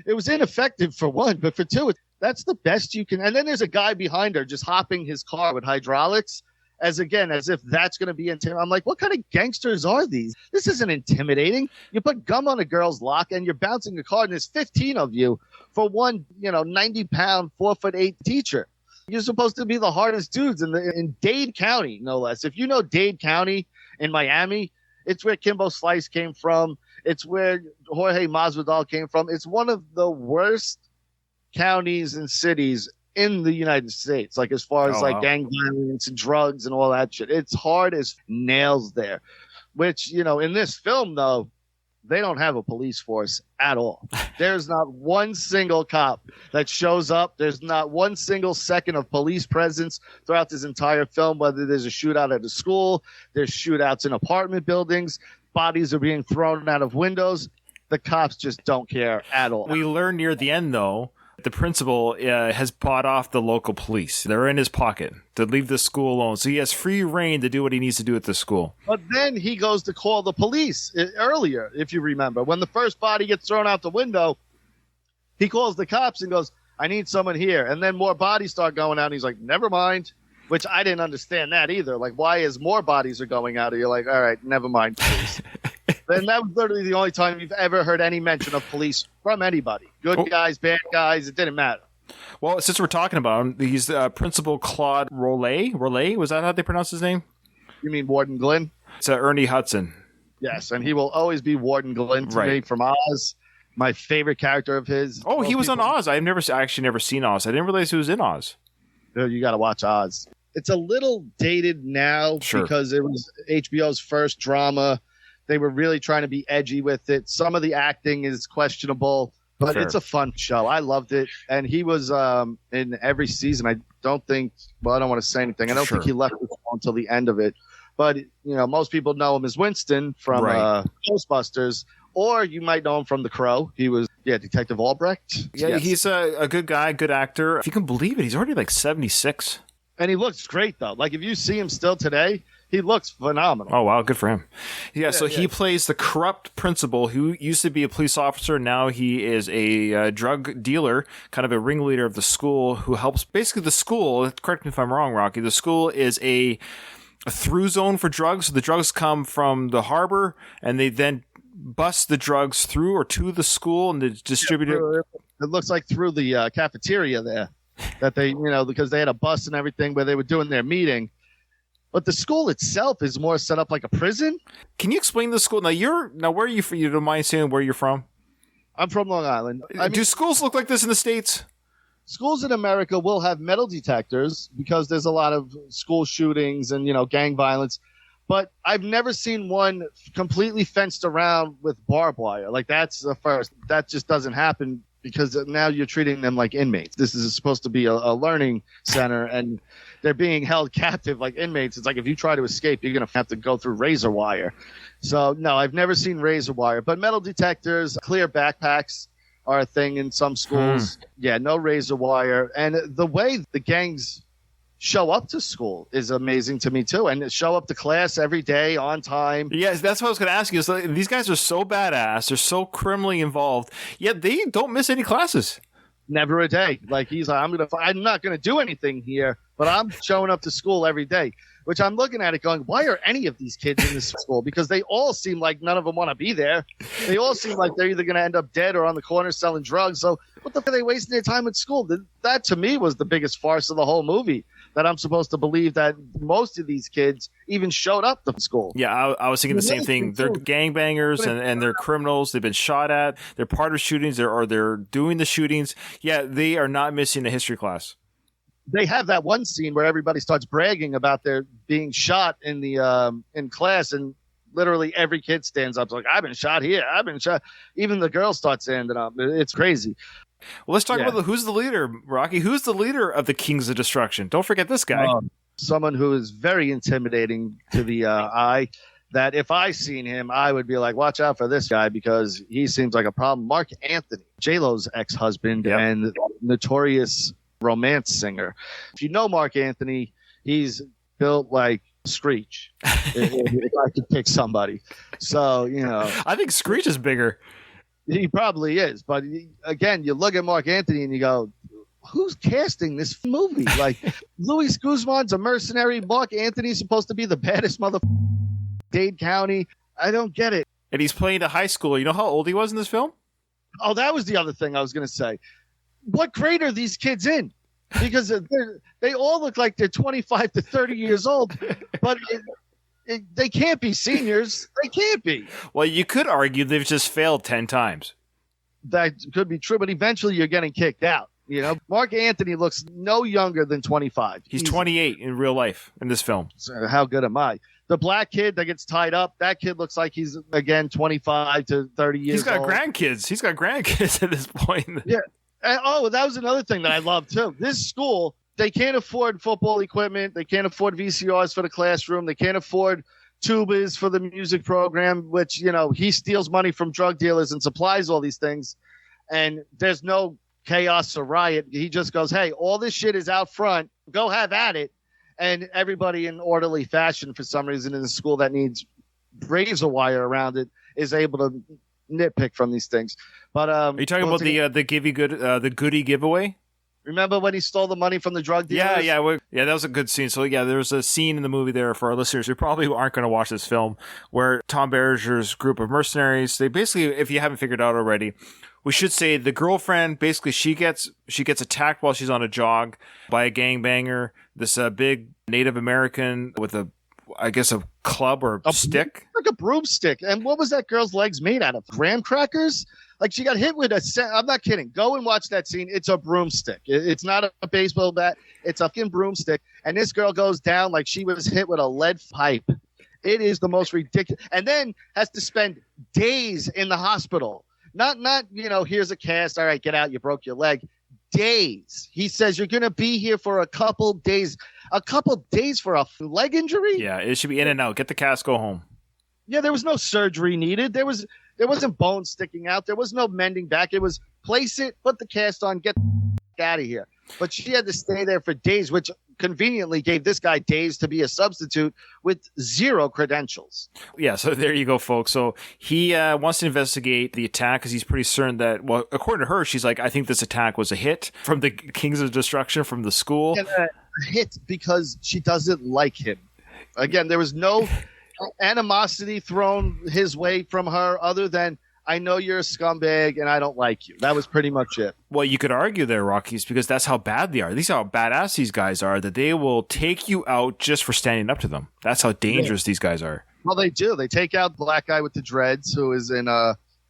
it was ineffective for one, but for two, that's the best you can. And then there's a guy behind her just hopping his car with hydraulics as if that's going to be intimidating. I'm like, what kind of gangsters are these? This isn't intimidating. You put gum on a girl's lock and you're bouncing a car and there's 15 of you for one, 90-pound, 4'8" teacher. You're supposed to be the hardest dudes in Dade County, no less. If you know Dade County in Miami, it's where Kimbo Slice came from. It's where Jorge Masvidal came from. It's one of the worst counties and cities in the United States, like as far as gang violence and drugs and all that shit. It's hard as nails there, which, in this film, though, they don't have a police force at all. There's not one single cop that shows up. There's not one single second of police presence throughout this entire film, whether there's a shootout at a school, there's shootouts in apartment buildings, bodies are being thrown out of windows. The cops just don't care at all. We learn near the end, though, the principal has bought off the local police. They're in his pocket to leave the school alone. So he has free reign to do what he needs to do at the school. But then he goes to call the police earlier, if you remember. When the first body gets thrown out the window, he calls the cops and goes, I need someone here. And then more bodies start going out. And he's like, never mind, which I didn't understand that either. Like, why is more bodies are going out? And you're like, all right, never mind, please. And that was literally the only time you've ever heard any mention of police from anybody. Good guys, bad guys, it didn't matter. Well, since we're talking about him, he's Principal Claude Rollet. Rollet? Was that how they pronounce his name? You mean Warden Glynn? It's Ernie Hudson. Yes, and he will always be Warden Glynn to me from Oz. My favorite character of his. Oh, he was on Oz. I've actually never seen Oz. I didn't realize he was in Oz. You got to watch Oz. It's a little dated now because it was HBO's first drama. They were really trying to be edgy with it. Some of the acting is questionable, but it's a fun show. I loved it. And he was in every season. I don't want to say anything. I don't think he left until the end of it. But, most people know him as Winston from Ghostbusters, or you might know him from The Crow. He was, Detective Albrecht. Yeah, yes. He's a good guy, good actor. If you can believe it, he's already like 76. And he looks great, though. Like, if you see him still today, he looks phenomenal. Oh, wow. Good for him. He plays the corrupt principal who used to be a police officer. Now he is a drug dealer, kind of a ringleader of the school who helps. Basically, the school, correct me if I'm wrong, Rocky, the school is a through zone for drugs. So the drugs come from the harbor, and they then bust the drugs through or to the school, and they distribute it. It looks like through the cafeteria there that they, because they had a bus and everything where they were doing their meeting. But the school itself is more set up like a prison. Can you explain the school? Now, where are you from? You don't mind saying where you're from? I'm from Long Island. Do schools look like this in the States? Schools in America will have metal detectors because there's a lot of school shootings and, gang violence. But I've never seen one completely fenced around with barbed wire. Like, that's the first. That just doesn't happen because now you're treating them like inmates. This is supposed to be a learning center, and they're being held captive like inmates. It's like if you try to escape, you're going to have to go through razor wire. So, no, I've never seen razor wire. But metal detectors, clear backpacks are a thing in some schools. Yeah, no razor wire. And the way the gangs show up to school is amazing to me, too. And show up to class every day on time. Yes, that's what I was going to ask you. So these guys are so badass. They're so criminally involved, yet they don't miss any classes. Never a day. Like, he's like, I'm not going to do anything here, but I'm showing up to school every day, which I'm looking at it going, why are any of these kids in this school? Because they all seem like none of them want to be there. They all seem like they're either going to end up dead or on the corner selling drugs. So what the fuck are they wasting their time at school? That, to me, was the biggest farce of the whole movie. that I'm supposed to believe that most of these kids even showed up to school. Yeah, I was thinking the same thing. They're gangbangers and they're criminals. They've been shot at. They're part of shootings. They're doing the shootings. Yeah, they are not missing a history class. They have that one scene where everybody starts bragging about their being shot in the in class, and literally every kid stands up like, I've been shot here. I've been shot. Even the girls start standing up. It's crazy. Well, let's talk about who's the leader, Rocky. Who's the leader of the Kings of Destruction? Don't forget this guy. Someone who is very intimidating to the eye, that if I seen him, I would be like, watch out for this guy because he seems like a problem. Mark Anthony, J-Lo's ex-husband and notorious romance singer. If you know Mark Anthony, he's built like Screech, if I could pick somebody. So, I think Screech is bigger. He probably is. But again, you look at Mark Anthony and you go, who's casting this movie? Like, Luis Guzman's a mercenary. Mark Anthony's supposed to be the baddest Dade County. I don't get it. And he's playing a high schooler. You know how old he was in this film? Oh, that was the other thing I was going to say. What grade are these kids in? Because they all look like they're 25 to 30 years old, but they can't be seniors. They can't be. Well, you could argue they've just failed 10 times. That could be true, but eventually you're getting kicked out. Mark Anthony looks no younger than 25. He's 28 in real life in this film. So how good am I? The black kid that gets tied up, that kid looks like he's, again, 25 to 30 years old. He's got grandkids at this point. Yeah. That was another thing that I love, too. This school, they can't afford football equipment. They can't afford VCRs for the classroom. They can't afford tubas for the music program, which, he steals money from drug dealers and supplies all these things. And there's no chaos or riot. He just goes, hey, all this shit is out front. Go have at it. And everybody in orderly fashion, for some reason, in the school that needs razor wire around it, is able to nitpick from these things. But are you talking about the goodie giveaway? Remember when he stole the money from the drug dealers? Yeah, that was a good scene. So yeah, there's a scene in the movie there for our listeners who probably aren't going to watch this film where Tom Berenger's group of mercenaries, they basically, if you haven't figured out already, we should say the girlfriend, basically she gets attacked while she's on a jog by a gangbanger, this big Native American with a club or a stick. Like a broomstick. And what was that girl's legs made out of? Graham crackers? Like she got hit with I'm not kidding. Go and watch that scene. It's a broomstick. It's not a baseball bat. It's a fucking broomstick. And this girl goes down like she was hit with a lead pipe. It is the most ridiculous. And then has to spend days in the hospital. Not, here's a cast. All right, get out. You broke your leg. Days. He says you're going to be here for a couple days. A couple days for a leg injury? Yeah, it should be in and out. Get the cast, go home. Yeah, there was no surgery needed. There wasn't bone sticking out. There was no mending back. It was place it, put the cast on, get the out of here. But she had to stay there for days, which conveniently gave this guy days to be a substitute with zero credentials. Yeah, so there you go, folks. So he wants to investigate the attack because he's pretty certain that, well, according to her, she's like, I think this attack was a hit from the Kings of Destruction from the school. And, a hit because she doesn't like him. Again, there was no animosity thrown his way from her other than, I know you're a scumbag and I don't like you. That was pretty much it. Well, you could argue there, Rockies, because that's how bad they are. These are how badass these guys are, that they will take you out just for standing up to them. That's how dangerous these guys are. Well, they do. They take out the black guy with the dreads who is in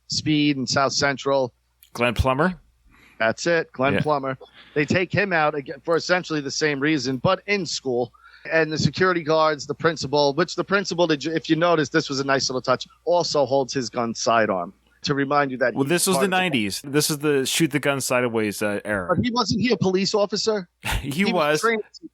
Speed and South Central. Glenn Plummer? That's it, Glenn Plummer. They take him out again for essentially the same reason, but in school. And the security guards, the principal, if you notice, this was a nice little touch, also holds his gun sidearm. To remind you that. Well, this was the 90s. This is the shoot the gun sideways era. But wasn't he a police officer? he was.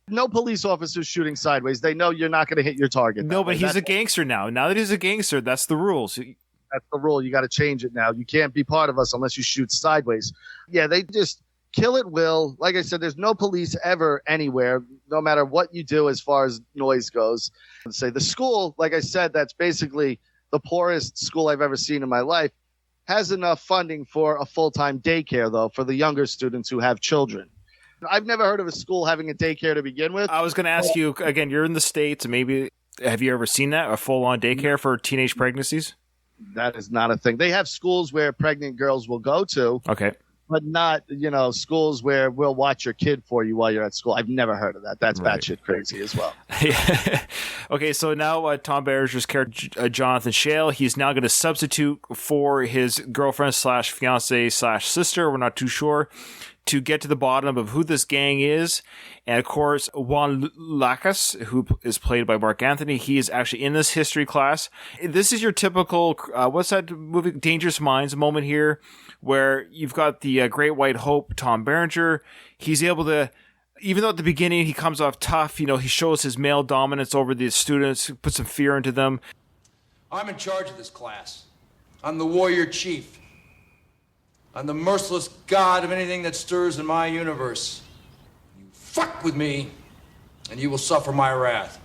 No police officers shooting sideways. They know you're not going to hit your target. No, but he's a gangster now. Now that he's a gangster, that's the rules. That's the rule. You got to change it now. You can't be part of us unless you shoot sideways. Yeah, they just kill at will. Like I said, there's no police ever anywhere, no matter what you do as far as noise goes. Say the school, like I said, that's basically the poorest school I've ever seen in my life. Has enough funding for a full-time daycare, though, for the younger students who have children. I've never heard of a school having a daycare to begin with. I was going to ask you, again, you're in the States. Maybe have you ever seen that, a full-on daycare for teenage pregnancies? That is not a thing. They have schools where pregnant girls will go to. Okay. but not, schools where we'll watch your kid for you while you're at school. I've never heard of that. That's batshit crazy as well. Okay, so now Tom Berenger's character, Jonathan Shale, he's now going to substitute for his girlfriend / fiance / sister, we're not too sure, to get to the bottom of who this gang is. And of course, Juan Lacas, who is played by Mark Anthony, he is actually in this history class. This is your typical, what's that movie, Dangerous Minds moment here, where you've got the Great White Hope, Tom Berenger. He's able to, even though at the beginning he comes off tough, he shows his male dominance over the students, puts some fear into them. I'm in charge of this class. I'm the warrior chief. I'm the merciless god of anything that stirs in my universe. You fuck with me, and you will suffer my wrath.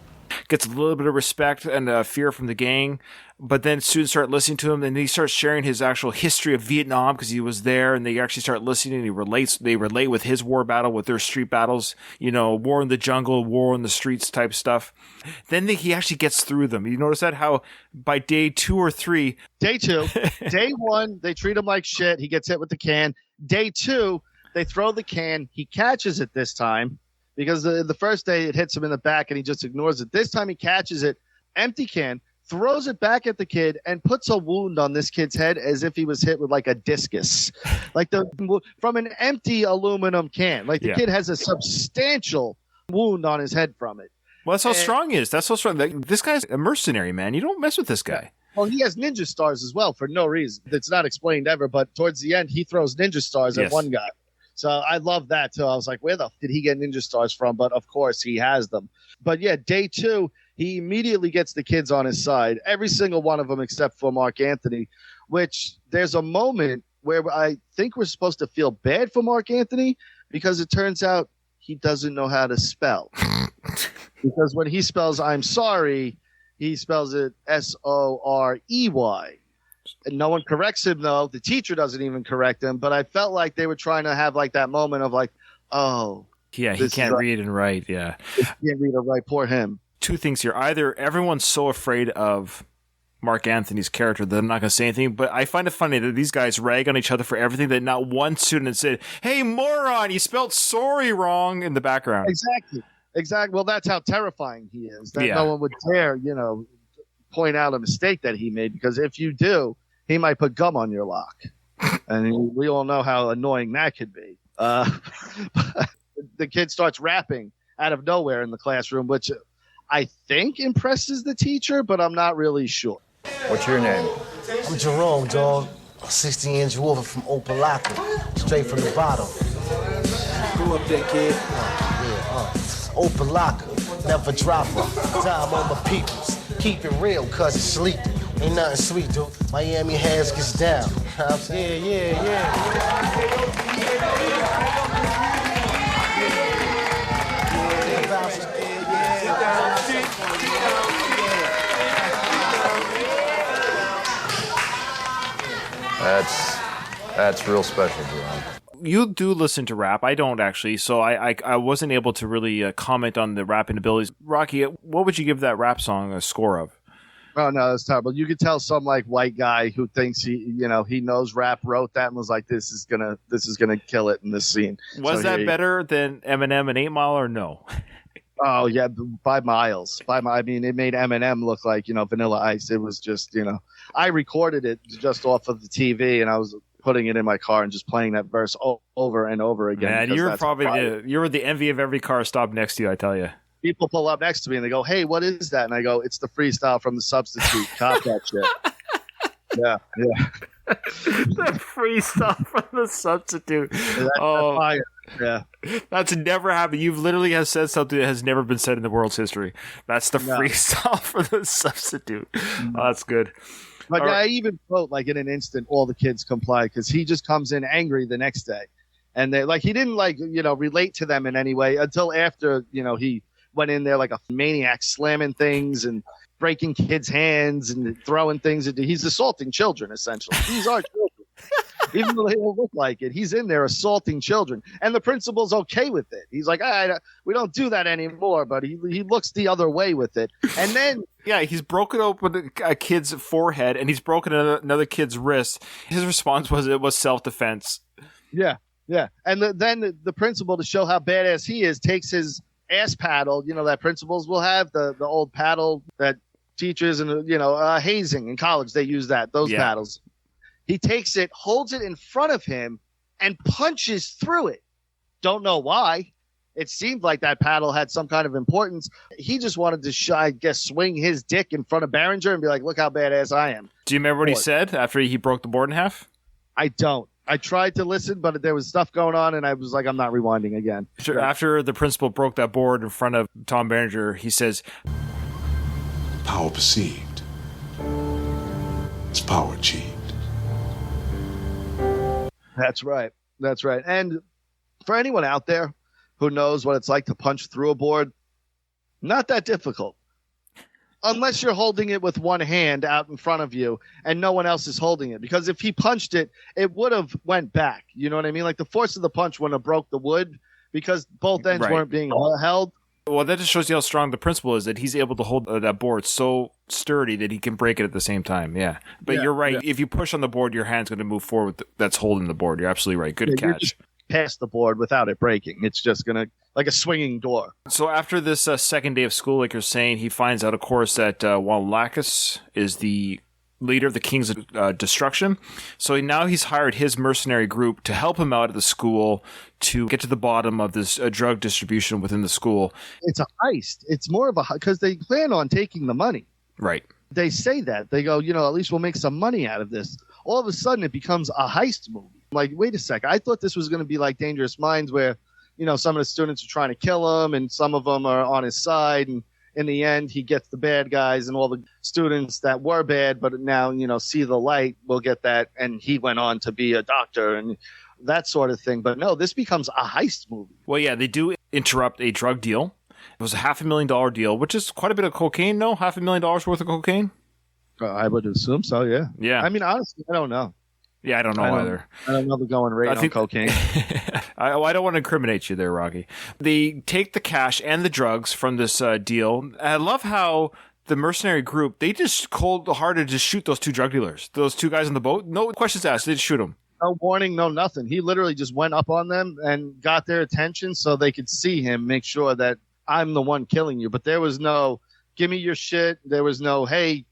Gets a little bit of respect and fear from the gang, but then students start listening to him, and he starts sharing his actual history of Vietnam because he was there, and they actually start listening, and they relate with his war battle with their street battles, war in the jungle, war in the streets type stuff. Then he actually gets through them. You notice that, how by day 2 or 3... Day 2. Day 1, they treat him like shit. He gets hit with the can. Day 2, they throw the can. He catches it this time because the first day it hits him in the back and he just ignores it. This time he catches it, empty can, throws it back at the kid, and puts a wound on this kid's head as if he was hit with like a discus, from an empty aluminum can. Like the kid has a substantial wound on his head from it. Well, that's how strong he is. That's how strong. This guy's a mercenary, man. You don't mess with this guy. Well, he has ninja stars as well for no reason. It's not explained ever, but towards the end, he throws ninja stars at one guy. So I love that, too. I was like, where the f did he get ninja stars from? But, of course, he has them. But, yeah, day 2, he immediately gets the kids on his side, every single one of them except for Mark Anthony, which there's a moment where I think we're supposed to feel bad for Mark Anthony because it turns out he doesn't know how to spell. Because when he spells I'm sorry, he spells it S-O-R-E-Y. And no one corrects him, though. The teacher doesn't even correct him. But I felt like they were trying to have like that moment of like, oh. Yeah, he can't read and write, yeah. He can't read or write, poor him. 2 things here. Either everyone's so afraid of Mark Anthony's character that they're not going to say anything, but I find it funny that these guys rag on each other for everything that not one student said, hey, moron, you spelled sorry wrong in the background. Exactly. Well, that's how terrifying he is. That no one would dare, point out a mistake that he made, because if you do, he might put gum on your lock. And we all know how annoying that could be. The kid starts rapping out of nowhere in the classroom, which I think impresses the teacher, but I'm not really sure. What's your name? I'm Jerome, dog. 16-inch wolf from Opalaka, straight from the bottom. Who up there, kid? Opalaka, never drop her. Time on my peoples. Keep it real, cause it's sleeping. Ain't nothing sweet, dude. Miami hands gets down. That's real special, Jerome. You do listen to rap. I don't actually, so I wasn't able to really comment on the rapping abilities. Rocky, what would you give that rap song a score of? Oh no, that's terrible. You could tell some like white guy who thinks he knows rap wrote that and was like, this is gonna kill it in this scene. Was that better than Eminem and 8 Mile or no? Oh yeah, by miles. I mean, it made Eminem look like Vanilla Ice. It was just I recorded it just off of the TV and I was putting it in my car and just playing that verse over and over again. Man, you're probably you're the envy of every car stopped next to you, I tell you. People pull up next to me and they go, hey, what is that? And I go, it's the freestyle from The Substitute. Cop that shit. Yeah. The freestyle from The Substitute. Yeah, that's fire. Yeah. That's never happened. You've literally have said something that has never been said in the world's history. That's the freestyle for The Substitute. Oh, that's good. But I even quote, like in an instant, all the kids comply because he just comes in angry the next day. And they he didn't relate to them in any way until after, he went in there like a maniac, slamming things and breaking kids' hands and throwing things. He's assaulting children, essentially. These are children. Even though they don't look like it, he's in there assaulting children. And the principal's okay with it. He's like, we don't do that anymore, but he looks the other way with it. And then... yeah, he's broken open a kid's forehead and he's broken another kid's wrist. His response was it was self-defense. Yeah. And then the principal, to show how badass he is, takes his ass paddle, that principals will have, the old paddle that teachers and, hazing in college, they use those paddles. He takes it, holds it in front of him, and punches through it. Don't know why. It seemed like that paddle had some kind of importance. He just wanted to, swing his dick in front of Berenger and be like, look how badass I am. Do you remember what he said after he broke the board in half? I don't. I tried to listen, but there was stuff going on, and I was like, I'm not rewinding again. After the principal broke that board in front of Tom Berenger, he says, power perceived. It's power achieved. That's right. And for anyone out there who knows what it's like to punch through a board, not that difficult. Unless you're holding it with one hand out in front of you and no one else is holding it. Because if he punched it, it would have went back. You know what I mean? Like the force of the punch wouldn't have broke the wood because both ends weren't being held. Well, that just shows you how strong the principal is, that he's able to hold that board so sturdy that he can break it at the same time. Yeah. But you're right. Yeah. If you push on the board, your hand's going to move forward. That's holding the board. You're absolutely right. Good catch. Past the board without it breaking. It's just going to, like a swinging door. So after this second day of school, like you're saying, he finds out, of course, that Wallachus is the leader of the Kings of Destruction. So now he's hired his mercenary group to help him out at the school to get to the bottom of this drug distribution within the school. It's a heist. It's more of a, because they plan on taking the money. Right. They say that. They go, at least we'll make some money out of this. All of a sudden, it becomes a heist movie. Like, wait a sec. I thought this was going to be like Dangerous Minds where, some of the students are trying to kill him and some of them are on his side. And in the end, he gets the bad guys and all the students that were bad, but now, see the light, will get that. And he went on to be a doctor and that sort of thing. But no, this becomes a heist movie. Well, yeah, they do interrupt a drug deal. It was a $500,000 deal, which is quite a bit of cocaine. No, $500,000 worth of cocaine. I would assume so. Yeah. Yeah. I mean, honestly, I don't know. Yeah, I don't know either. I don't know the going rate on cocaine. I don't want to incriminate you there, Rocky. They take the cash and the drugs from this deal. I love how the mercenary group, they just cold-hearted to shoot those two drug dealers. Those two guys on the boat. No questions asked. They just shoot them. No warning, no nothing. He literally just went up on them and got their attention so they could see him, make sure that I'm the one killing you. But there was no, give me your shit. There was no, hey,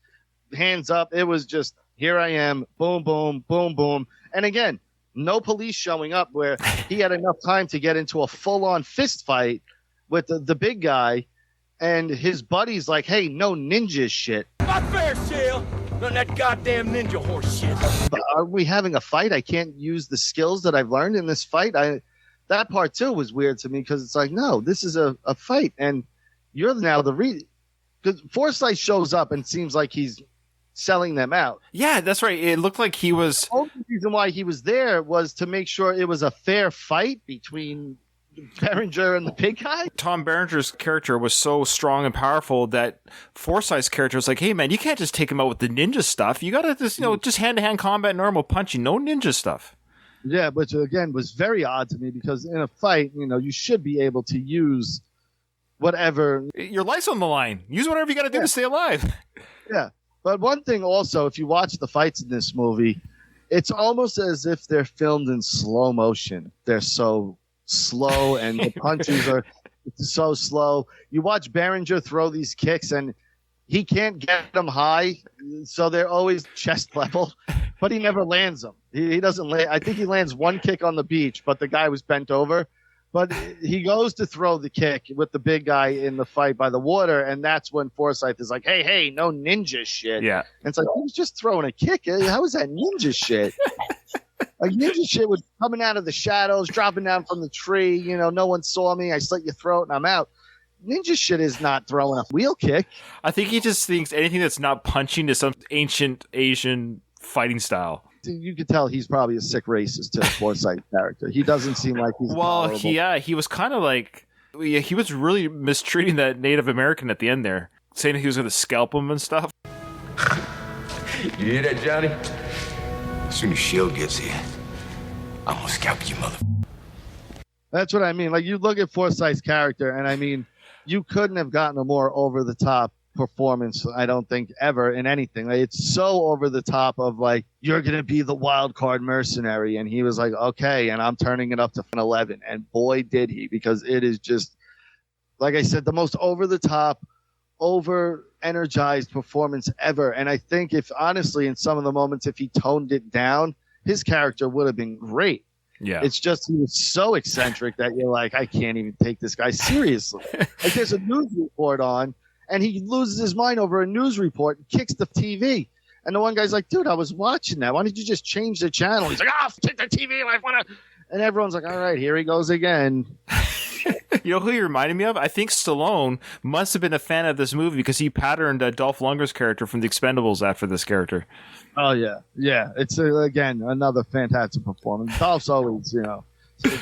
hands up. It was just, here I am, boom, boom, boom, boom. And again, no police showing up where he had enough time to get into a full-on fist fight with the big guy. And his buddy's like, hey, no ninja shit. Not fair, Shale. None of that goddamn ninja horse shit. Are we having a fight? I can't use the skills that I've learned in this fight. That part, too, was weird to me because it's like, no, this is a fight. And you're now the reason. Because Forsythe shows up and seems like he's selling them out. Yeah, that's right. It looked like he was... The only reason why he was there was to make sure it was a fair fight between Berenger and the big guy. Tom Berenger's character was so strong and powerful that Forsythe's character was like, hey, man, you can't just take him out with the ninja stuff. You got to just, just hand-to-hand combat, normal punching, no ninja stuff. Yeah, which, again, was very odd to me because in a fight, you should be able to use whatever... Your life's on the line. Use whatever you got to do to stay alive. Yeah. But one thing also, if you watch the fights in this movie, it's almost as if they're filmed in slow motion. They're so slow and the punches are so slow. You watch Berenger throw these kicks and he can't get them high, so they're always chest level, but he never lands them. He doesn't land. I think he lands one kick on the beach, but the guy was bent over. But he goes to throw the kick with the big guy in the fight by the water, and that's when Forsythe is like, hey, no ninja shit. Yeah. And it's like, he was just throwing a kick. How is that ninja shit? Like, ninja shit was coming out of the shadows, dropping down from the tree. No one saw me. I slit your throat, and I'm out. Ninja shit is not throwing a wheel kick. I think he just thinks anything that's not punching is some ancient Asian fighting style. You could tell he's probably a sick racist to Forsythe's character. He doesn't seem like he's he was kind of like he was really mistreating that Native American at the end there, saying he was going to scalp him and stuff. You hear that, Johnny? As soon as Shield gets here, I'm gonna scalp you, mother. That's what I mean. Like, you look at Forsythe's character, and I mean, you couldn't have gotten a more over the top performance, I don't think, ever in anything. Like, it's so over the top of like, you're going to be the wild card mercenary. And he was like, okay. And I'm turning it up to 11. And boy, did he, because it is just, like I said, the most over the top, over energized performance ever. And I think if honestly, in some of the moments, if he toned it down, his character would have been great. Yeah. It's just he was so eccentric that you're like, I can't even take this guy seriously. Like there's a news report on, and he loses his mind over a news report and kicks the TV. And the one guy's like, dude, I was watching that. Why don't you just change the channel? He's like, take the TV. I want to. And everyone's like, all right, here he goes again. You know who he reminded me of? I think Stallone must have been a fan of this movie because he patterned Dolph Lundgren's character from The Expendables after this character. Oh, yeah. Yeah. It's, again, another fantastic performance. Dolph's always,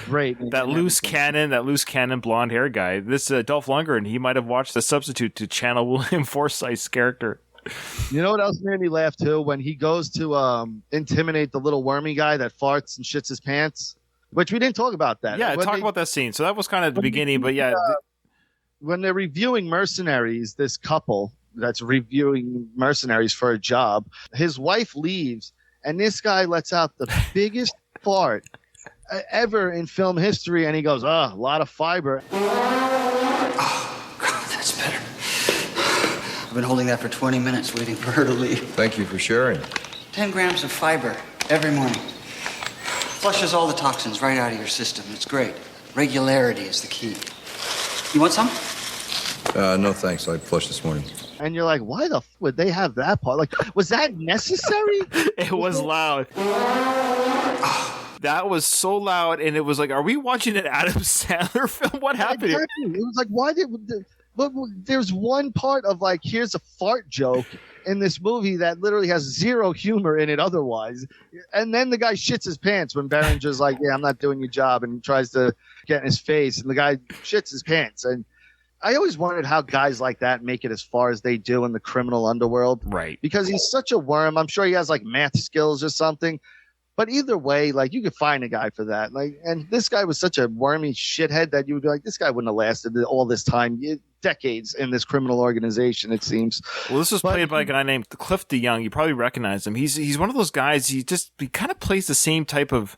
great. That loose cannon blonde hair guy. This Dolph Lundgren, he might have watched The Substitute to channel William Forsythe's character. You know what else made me laugh, too? When he goes to intimidate the little wormy guy that farts and shits his pants. Which we didn't talk about that. Yeah, talk about that scene. So that was kind of the beginning, but yeah. When they're reviewing Mercenaries, this couple that's reviewing Mercenaries for a job, his wife leaves, and this guy lets out the biggest fart ever in film history, and he goes, a lot of fiber. Oh, God, that's better. I've been holding that for 20 minutes waiting for her to leave. Thank you for sharing. 10 grams of fiber every morning. Flushes all the toxins right out of your system. It's great. Regularity is the key. You want some? No, thanks. I flushed this morning. And you're like, why the would they have that part? Like, was that necessary? It was loud. That was so loud, and it was like, are we watching an Adam Sandler film? What happened here? It was like, why did... But there's one part of like, here's a fart joke in this movie that literally has zero humor in it otherwise. And then the guy shits his pants when Berenger's like, yeah, I'm not doing your job, and he tries to get in his face, and the guy shits his pants. And I always wondered how guys like that make it as far as they do in the criminal underworld. Right. Because he's such a worm. I'm sure he has like math skills or something. But either way, like, you could find a guy for that. Like, and this guy was such a wormy shithead that you would be like, this guy wouldn't have lasted all this time, decades in this criminal organization, it seems. Well, this was played by a guy named Cliff DeYoung. You probably recognize him. He's one of those guys. He kind of plays the same type of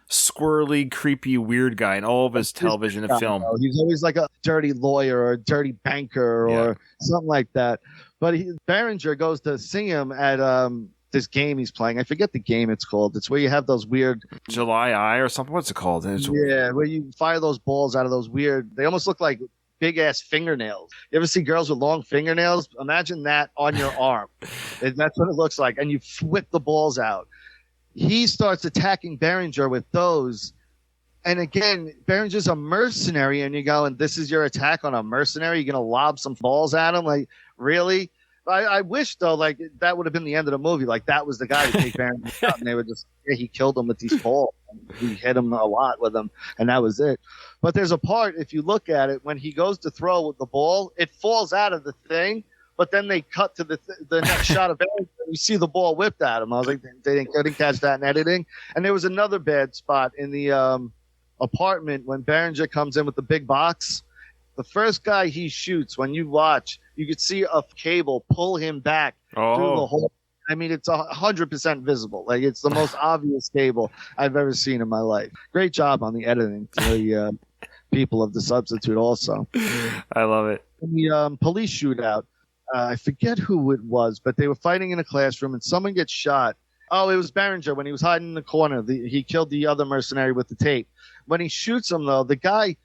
squirrely, creepy, weird guy in all of his television and film. He's always like a dirty lawyer or a dirty banker or something like that. But Berenger goes to see him at this game he's playing. I forget the game it's called. It's where you have those weird July Eye or something. What's it called? Where you fire those balls out of those weird. They almost look like big ass fingernails. You ever see girls with long fingernails? Imagine that on your arm. That's what it looks like. And you whip the balls out. He starts attacking Berenger with those. And again, Berenger's a mercenary, and you go, and this is your attack on a mercenary? You're going to lob some balls at him? Like, really? I wish, though, like, that would have been the end of the movie. Like, that was the guy to take Berenger out, and they would just, he killed him with these balls. He hit him a lot with them, and that was it. But there's a part, if you look at it, when he goes to throw with the ball, it falls out of the thing, but then they cut to the next shot of Berenger, and you see the ball whipped at him. I was like, they didn't catch that in editing. And there was another bad spot in the apartment when Berenger comes in with the big box. The first guy he shoots, when you watch, you could see a cable pull him back through the whole. I mean, it's 100% visible. Like, it's the most obvious cable I've ever seen in my life. Great job on the editing to the people of The Substitute also. I love it. In the police shootout, I forget who it was, but they were fighting in a classroom and someone gets shot. Oh, it was Berenger when he was hiding in the corner. He killed the other mercenary with the tape. When he shoots him, though, the guy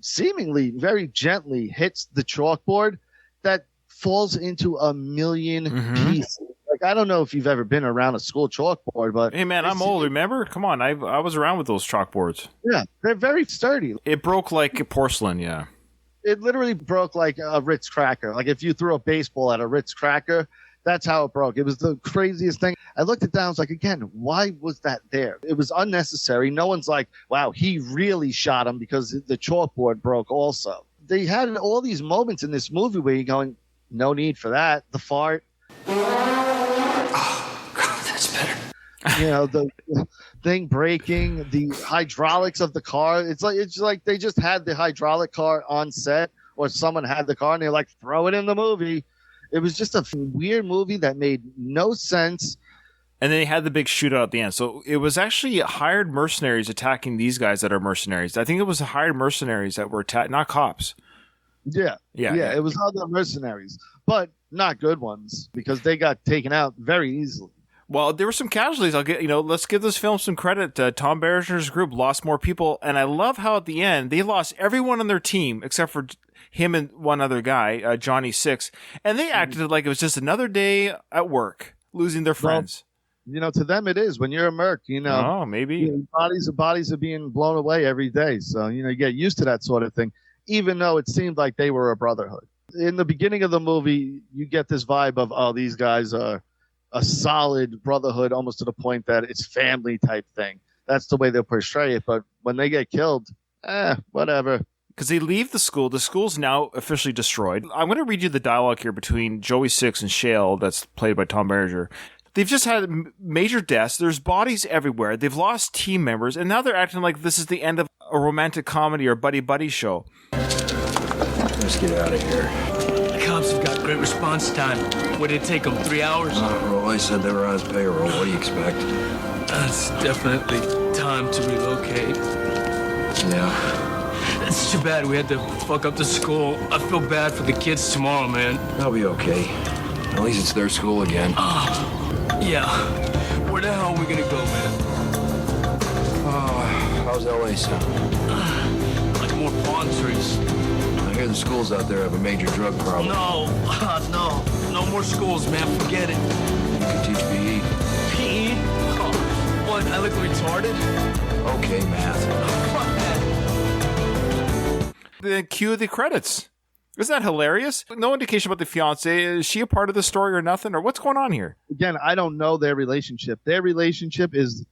seemingly very gently hits the chalkboard that falls into a million pieces. Like, I don't know if you've ever been around a school chalkboard, but hey, man, I'm old. Remember? Come on, I was around with those chalkboards. Yeah, they're very sturdy. It broke like porcelain. Yeah, it literally broke like a Ritz cracker. Like if you threw a baseball at a Ritz cracker, that's how it broke. It was the craziest thing. I looked it down. I was like, again, why was that there? It was unnecessary. No one's like, wow, he really shot him because the chalkboard broke also. They had all these moments in this movie where you're going, no need for that. The fart. Oh, God, that's better. You know, the thing breaking, the hydraulics of the car. It's like they just had the hydraulic car on set, or someone had the car and they're like, throw it in the movie. It was just a weird movie that made no sense. And then they had the big shootout at the end. So it was actually hired mercenaries attacking these guys that are mercenaries. I think it was hired mercenaries that were attacked, not cops. Yeah. It was other mercenaries, but not good ones because they got taken out very easily. Well, there were some casualties. Let's give this film some credit. Tom Berenger's group lost more people, and I love how at the end they lost everyone on their team except for him and one other guy, Johnny Six, and they acted like it was just another day at work, losing their friends. Well, to them it is. When you're a merc, Oh, maybe bodies are being blown away every day. So you get used to that sort of thing. Even though it seemed like they were a brotherhood. In the beginning of the movie, you get this vibe of, oh, these guys are a solid brotherhood, almost to the point that it's family type thing. That's the way they'll portray it. But when they get killed, whatever. Because they leave the school. The school's now officially destroyed. I'm going to read you the dialogue here between Joey Six and Shale, that's played by Tom Berenger. They've just had major deaths. There's bodies everywhere. They've lost team members, and now they're acting like this is the end of a romantic comedy or buddy-buddy show. Let's get out of here. The cops have got great response time. What did it take them, 3 hours? Roy said they were on his payroll. What do you expect? It's definitely time to relocate. Yeah. It's too bad we had to fuck up the school. I feel bad for the kids tomorrow, man. They'll be okay. At least it's their school again. Yeah. Where the hell are we gonna go, man? How's LA sound? Like more palm trees. I hear the schools out there have a major drug problem. No more schools, man. Forget it. You can teach PE. PE? Oh, what? I look retarded? Okay, math. Fuck that. Then cue the credits. Isn't that hilarious? No indication about the fiance. Is she a part of the story or nothing? Or what's going on here? Again, I don't know their relationship. Their relationship is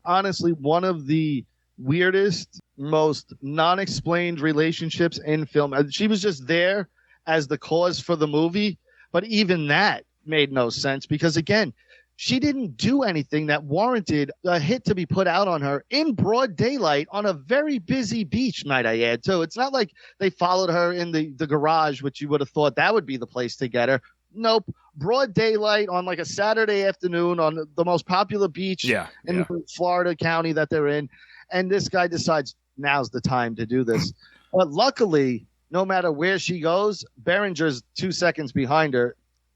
honestly one of the weirdest, most non-explained relationships in film. She was just there as the cause for the movie, but even that made no sense because, again, she didn't do anything that warranted a hit to be put out on her in broad daylight on a very busy beach, might I add, too. It's not like they followed her in the garage, which you would have thought that would be the place to get her. Nope. Broad daylight on like a Saturday afternoon on the most popular beach in Florida county that they're in. And this guy decides now's the time to do this. But luckily, no matter where she goes, Berenger's 2 seconds behind her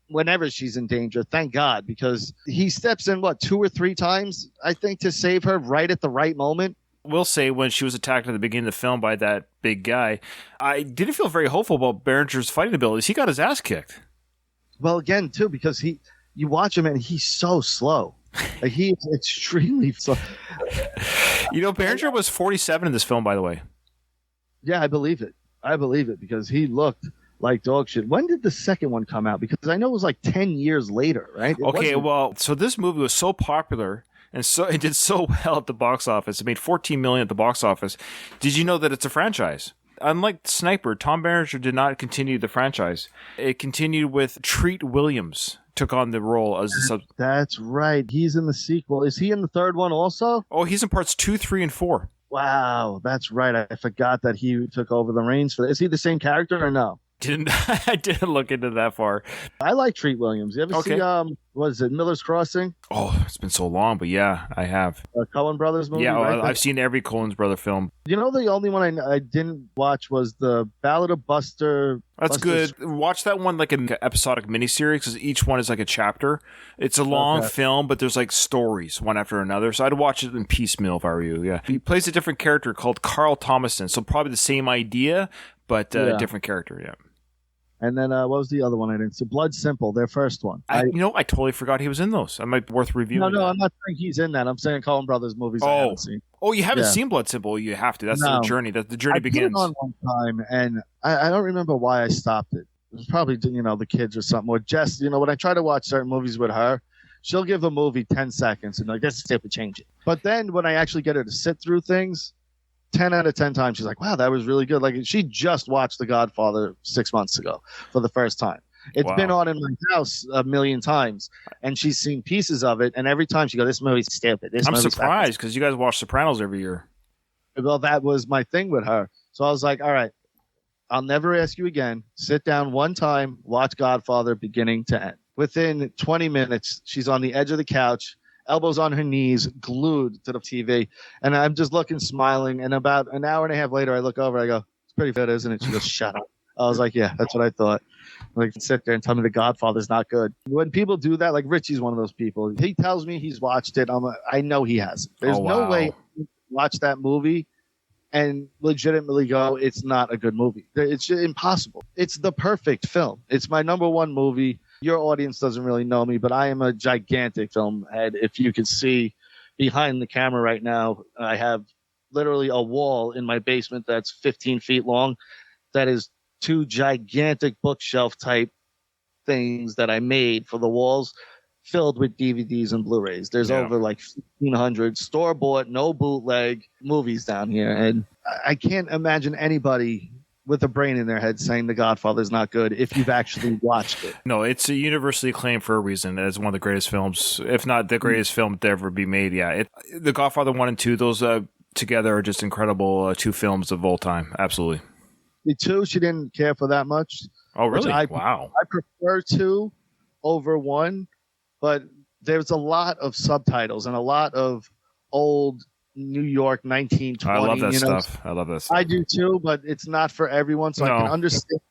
whenever she's in danger. Thank God, because he steps in, 2 or 3 times, I think, to save her right at the right moment. We'll say when she was attacked at the beginning of the film by that big guy, I didn't feel very hopeful about Berenger's fighting abilities. He got his ass kicked. Well, again, too, because you watch him and he's so slow. Like, he's extremely slow. Berenger was 47 in this film, by the way. Yeah, I believe it. Because he looked like dog shit. When did the second one come out? Because I know it was like 10 years later, right? So this movie was so popular and so it did so well at the box office. It made $14 million at the box office. Did you know that it's a franchise? Unlike Sniper, Tom Berenger did not continue the franchise. It continued with Treat Williams took on the role as the sub. That's right. He's in the sequel. Is he in the third one also? Oh, he's in parts 2, 3, and 4. Wow, that's right. I forgot that he took over the reins for that. Is he the same character or no? I didn't look into that far. I like Treat Williams. You ever see what is it, Miller's Crossing? Oh, it's been so long, but yeah, I have. Coen Brothers movie? Yeah, right? I've seen every Coen's brother film. You know, the only one I didn't watch was the Ballad of Buster. That's good. Watch that one like an episodic miniseries because each one is like a chapter. It's a long film, but there's like stories one after another. So I'd watch it in piecemeal if I were you. Yeah, he plays a different character called Carl Thomason. So probably the same idea, but different character. Yeah. And then what was the other one I didn't see? Blood Simple, their first one. I totally forgot he was in those. I might be worth reviewing. No, I'm not saying he's in that. I'm saying Coen Brothers movies I haven't seen. Oh, you haven't seen Blood Simple? You have to. That's the journey. The journey begins. I put it on one time, and I don't remember why I stopped it. It was probably, the kids or something. Or Jess, when I try to watch certain movies with her, she'll give a movie 10 seconds and like, that's stupid, change it. But then when I actually get her to sit through things, 10 out of 10 times, she's like, wow, that was really good. Like, she just watched The Godfather 6 months ago for the first time. It's been on in my house a million times, and she's seen pieces of it, and every time she goes, this movie's stupid. I'm surprised, because you guys watch Sopranos every year. Well, that was my thing with her. So I was like, all right, I'll never ask you again. Sit down one time, watch Godfather beginning to end. Within 20 minutes, she's on the edge of the couch, elbows on her knees, glued to the TV. And I'm just looking, smiling. And about an hour and a half later, I look over, I go, it's pretty good, isn't it? She goes, shut up. I was like, yeah, that's what I thought. Like, sit there and tell me The Godfather's not good. When people do that, like Richie's one of those people. He tells me he's watched it. I know he hasn't. There's no way to watch that movie and legitimately go, it's not a good movie. It's impossible. It's the perfect film. It's my number one movie. Your audience doesn't really know me, but I am a gigantic film head. If you can see behind the camera right now, I have literally a wall in my basement that's 15 feet long. That is 2 gigantic bookshelf type things that I made for the walls, filled with DVDs and Blu-rays. There's over like 1,500 store-bought, no bootleg movies down here. And I can't imagine anybody with a brain in their head saying The Godfather's not good if you've actually watched it. No, it's a universally acclaimed for a reason as one of the greatest films, if not the greatest film to ever be made. Yeah, The Godfather 1 and 2, those together are just incredible 2 films of all time. Absolutely. The 2, she didn't care for that much. Oh, really? Wow. I prefer 2 over 1, but there's a lot of subtitles and a lot of old New York 1920. I love that stuff. I love that stuff. I do too, but it's not for everyone, so I can understand.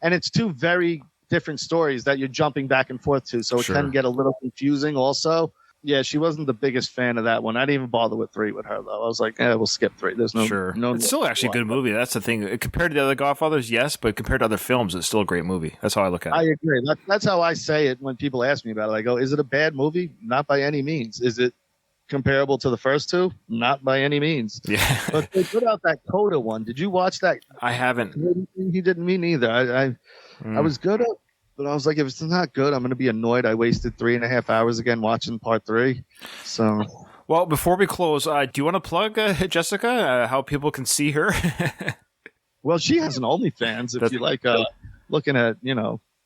And it's 2 very different stories that you're jumping back and forth to, so it can get a little confusing also. Yeah, she wasn't the biggest fan of that one. I didn't even bother with 3 with her, though. I was like, we'll skip 3. There's no... no. It's still actually a good movie. That's the thing. Compared to the other Godfathers, yes, but compared to other films, it's still a great movie. That's how I look at it. I agree. That's how I say it when people ask me about it. I go, is it a bad movie? Not by any means. Is it comparable to the first 2? Not by any means. Yeah. But they put out that Coda one. Did you watch that? I haven't. He didn't, me neither. I was good at, but I was like, if it's not good, I'm going to be annoyed. I wasted 3.5 hours again watching part 3. So, well, before we close, do you want to plug Jessica? How people can see her? Well, she has an OnlyFans. If you like looking at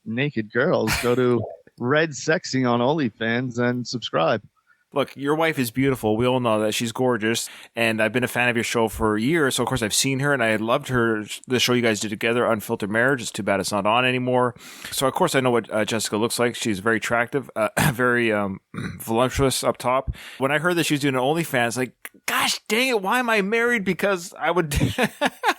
naked girls, go to Red Sexy on OnlyFans and subscribe. Look, your wife is beautiful. We all know that. She's gorgeous. And I've been a fan of your show for years. So, of course, I've seen her, and I loved the show you guys did together, Unfiltered Marriage. It's too bad it's not on anymore. So, of course, I know what Jessica looks like. She's very attractive, very voluptuous up top. When I heard that she was doing an OnlyFans, like, gosh dang it, why am I married? Because I would...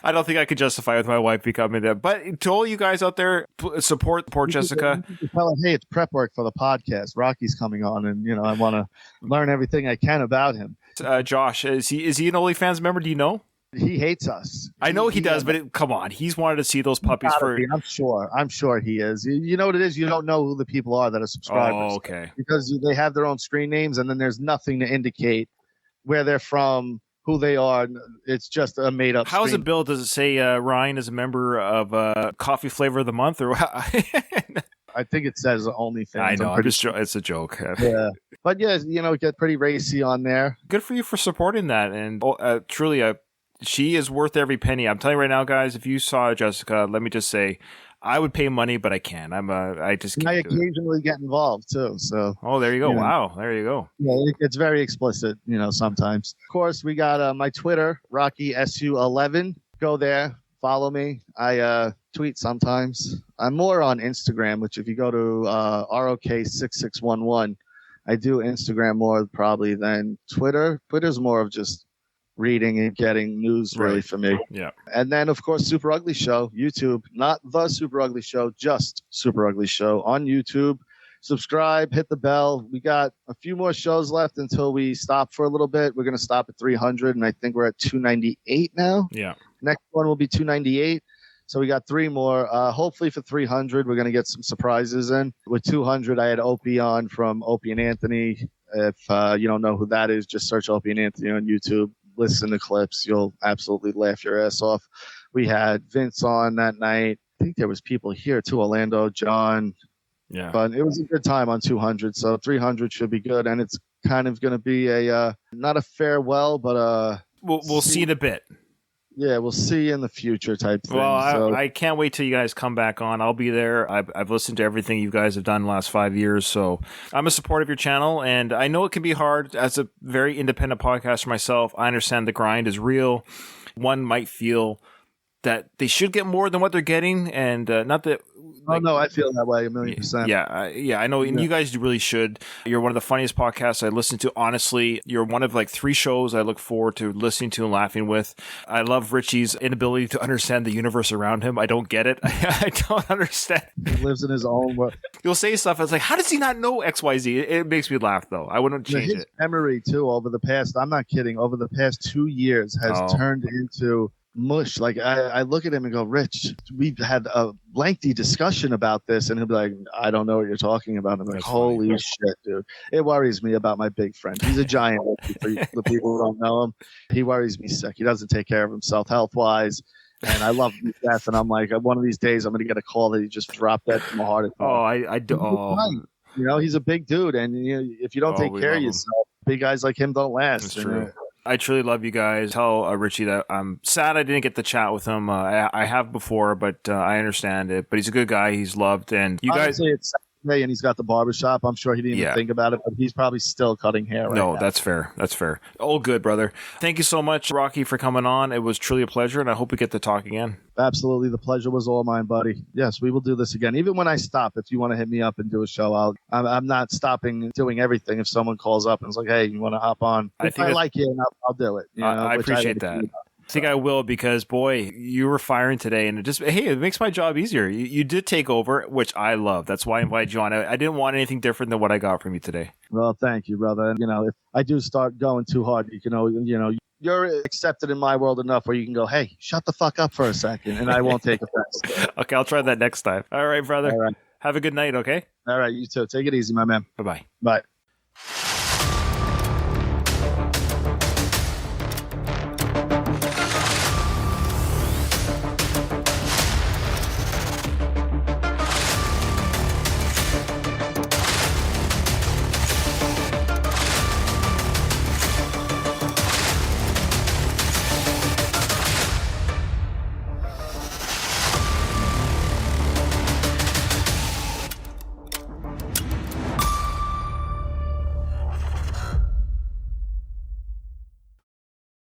I don't think I could justify with my wife becoming that. But to all you guys out there, support Jessica. Tell her, hey, it's prep work for the podcast. Rocky's coming on, and, I want to learn everything I can about him. Josh, is he an OnlyFans member? Do you know? He hates us. I know he does, but come on, he's wanted to see those puppies for. I'm sure he is. You know what it is? You don't know who the people are that are subscribers. Oh, okay. Because they have their own screen names, and then there's nothing to indicate where they're from, who they are. It's just a made up. How's it billed? Does it say Ryan is a member of Coffee Flavor of the Month, or? I think it says OnlyFans. I know. It's a joke. Yeah. But yeah, get pretty racy on there. Good for you for supporting that. And truly, she is worth every penny. I'm telling you right now, guys, if you saw Jessica, let me just say, I would pay money, but I can't. I just can't. I occasionally get involved too. So. Oh, there you go. Wow. There you go. Yeah, it's very explicit, sometimes. Of course, we got my Twitter, RockySU11. Go there. Follow me. I tweet sometimes. I'm more on Instagram, which if you go to ROK6611, I do Instagram more probably than Twitter. Twitter's more of just reading and getting news really for me. Yeah. And then, of course, Super Ugly Show, YouTube. Not the Super Ugly Show, just Super Ugly Show on YouTube. Subscribe, hit the bell. We got a few more shows left until we stop for a little bit. We're going to stop at 300, and I think we're at 298 now. Yeah. Next one will be 298. So we got 3 more. Hopefully for 300, we're going to get some surprises in. With 200, I had Opie on from Opie and Anthony. If you don't know who that is, just search Opie and Anthony on YouTube. Listen to clips. You'll absolutely laugh your ass off. We had Vince on that night. I think there was people here too, Orlando, John. Yeah. But it was a good time on 200. So 300 should be good. And it's kind of going to be not a farewell, but we'll see in a bit. Yeah, we'll see in the future type thing. Well, I can't wait till you guys come back on. I'll be there. I've listened to everything you guys have done the last 5 years, so I'm a supporter of your channel, and I know it can be hard as a very independent podcaster myself. I understand the grind is real. One might feel that they should get more than what they're getting, and not that. Like, no, I feel that way 1,000,000%. Yeah, I know, and you guys really should. You're one of the funniest podcasts I listen to. Honestly, you're one of like 3 shows I look forward to listening to and laughing with. I love Richie's inability to understand the universe around him. I don't get it. I don't understand. He lives in his own world. You'll say stuff. It's like, how does he not know XYZ? It makes me laugh, though. I wouldn't change his it. Memory too over the past. I'm not kidding. Over the past 2 years has turned into mush. Like I look at him and go, Rich, we've had a lengthy discussion about this, and he'll be like, I don't know what you're talking about. I'm like, holy shit, dude. It worries me about my big friend. He's a giant. For the people who don't know him, he worries me sick. He doesn't take care of himself health wise. And I love him to death. And I'm like, one of these days I'm going to get a call that he just dropped dead from a heart attack. I do. You know, he's a big dude, and if you don't take care of yourself, big guys like him don't last. That's true. I truly love you guys. Tell Richie that I'm sad I didn't get to chat with him. I have before, but I understand it. But he's a good guy. He's loved. And you Honestly, guys... it's Saturday and he's got the barbershop. I'm sure he didn't even think about it, but he's probably still cutting hair right now. That's fair. That's fair. All good, brother. Thank you so much, Rocky, for coming on. It was truly a pleasure, and I hope we get to talk again. Absolutely. The pleasure was all mine, buddy. Yes, we will do this again. Even when I stop, if you want to hit me up and do a show, I'm not stopping doing everything. If someone calls up and is like, hey, you want to hop on? If I like you enough, I'll do it. I appreciate that. I think I will, because boy, you were firing today, and it makes my job easier. You did take over, which I love. That's why I invited you on. I didn't want anything different than what I got from you today. Well, thank you, brother. And if I do start going too hard, you're accepted in my world enough where you can go, hey, shut the fuck up for a second, and I won't take offense. Okay, I'll try that next time. All right, brother. All right. Have a good night, okay? All right, you too. Take it easy, my man. Bye-bye. Bye.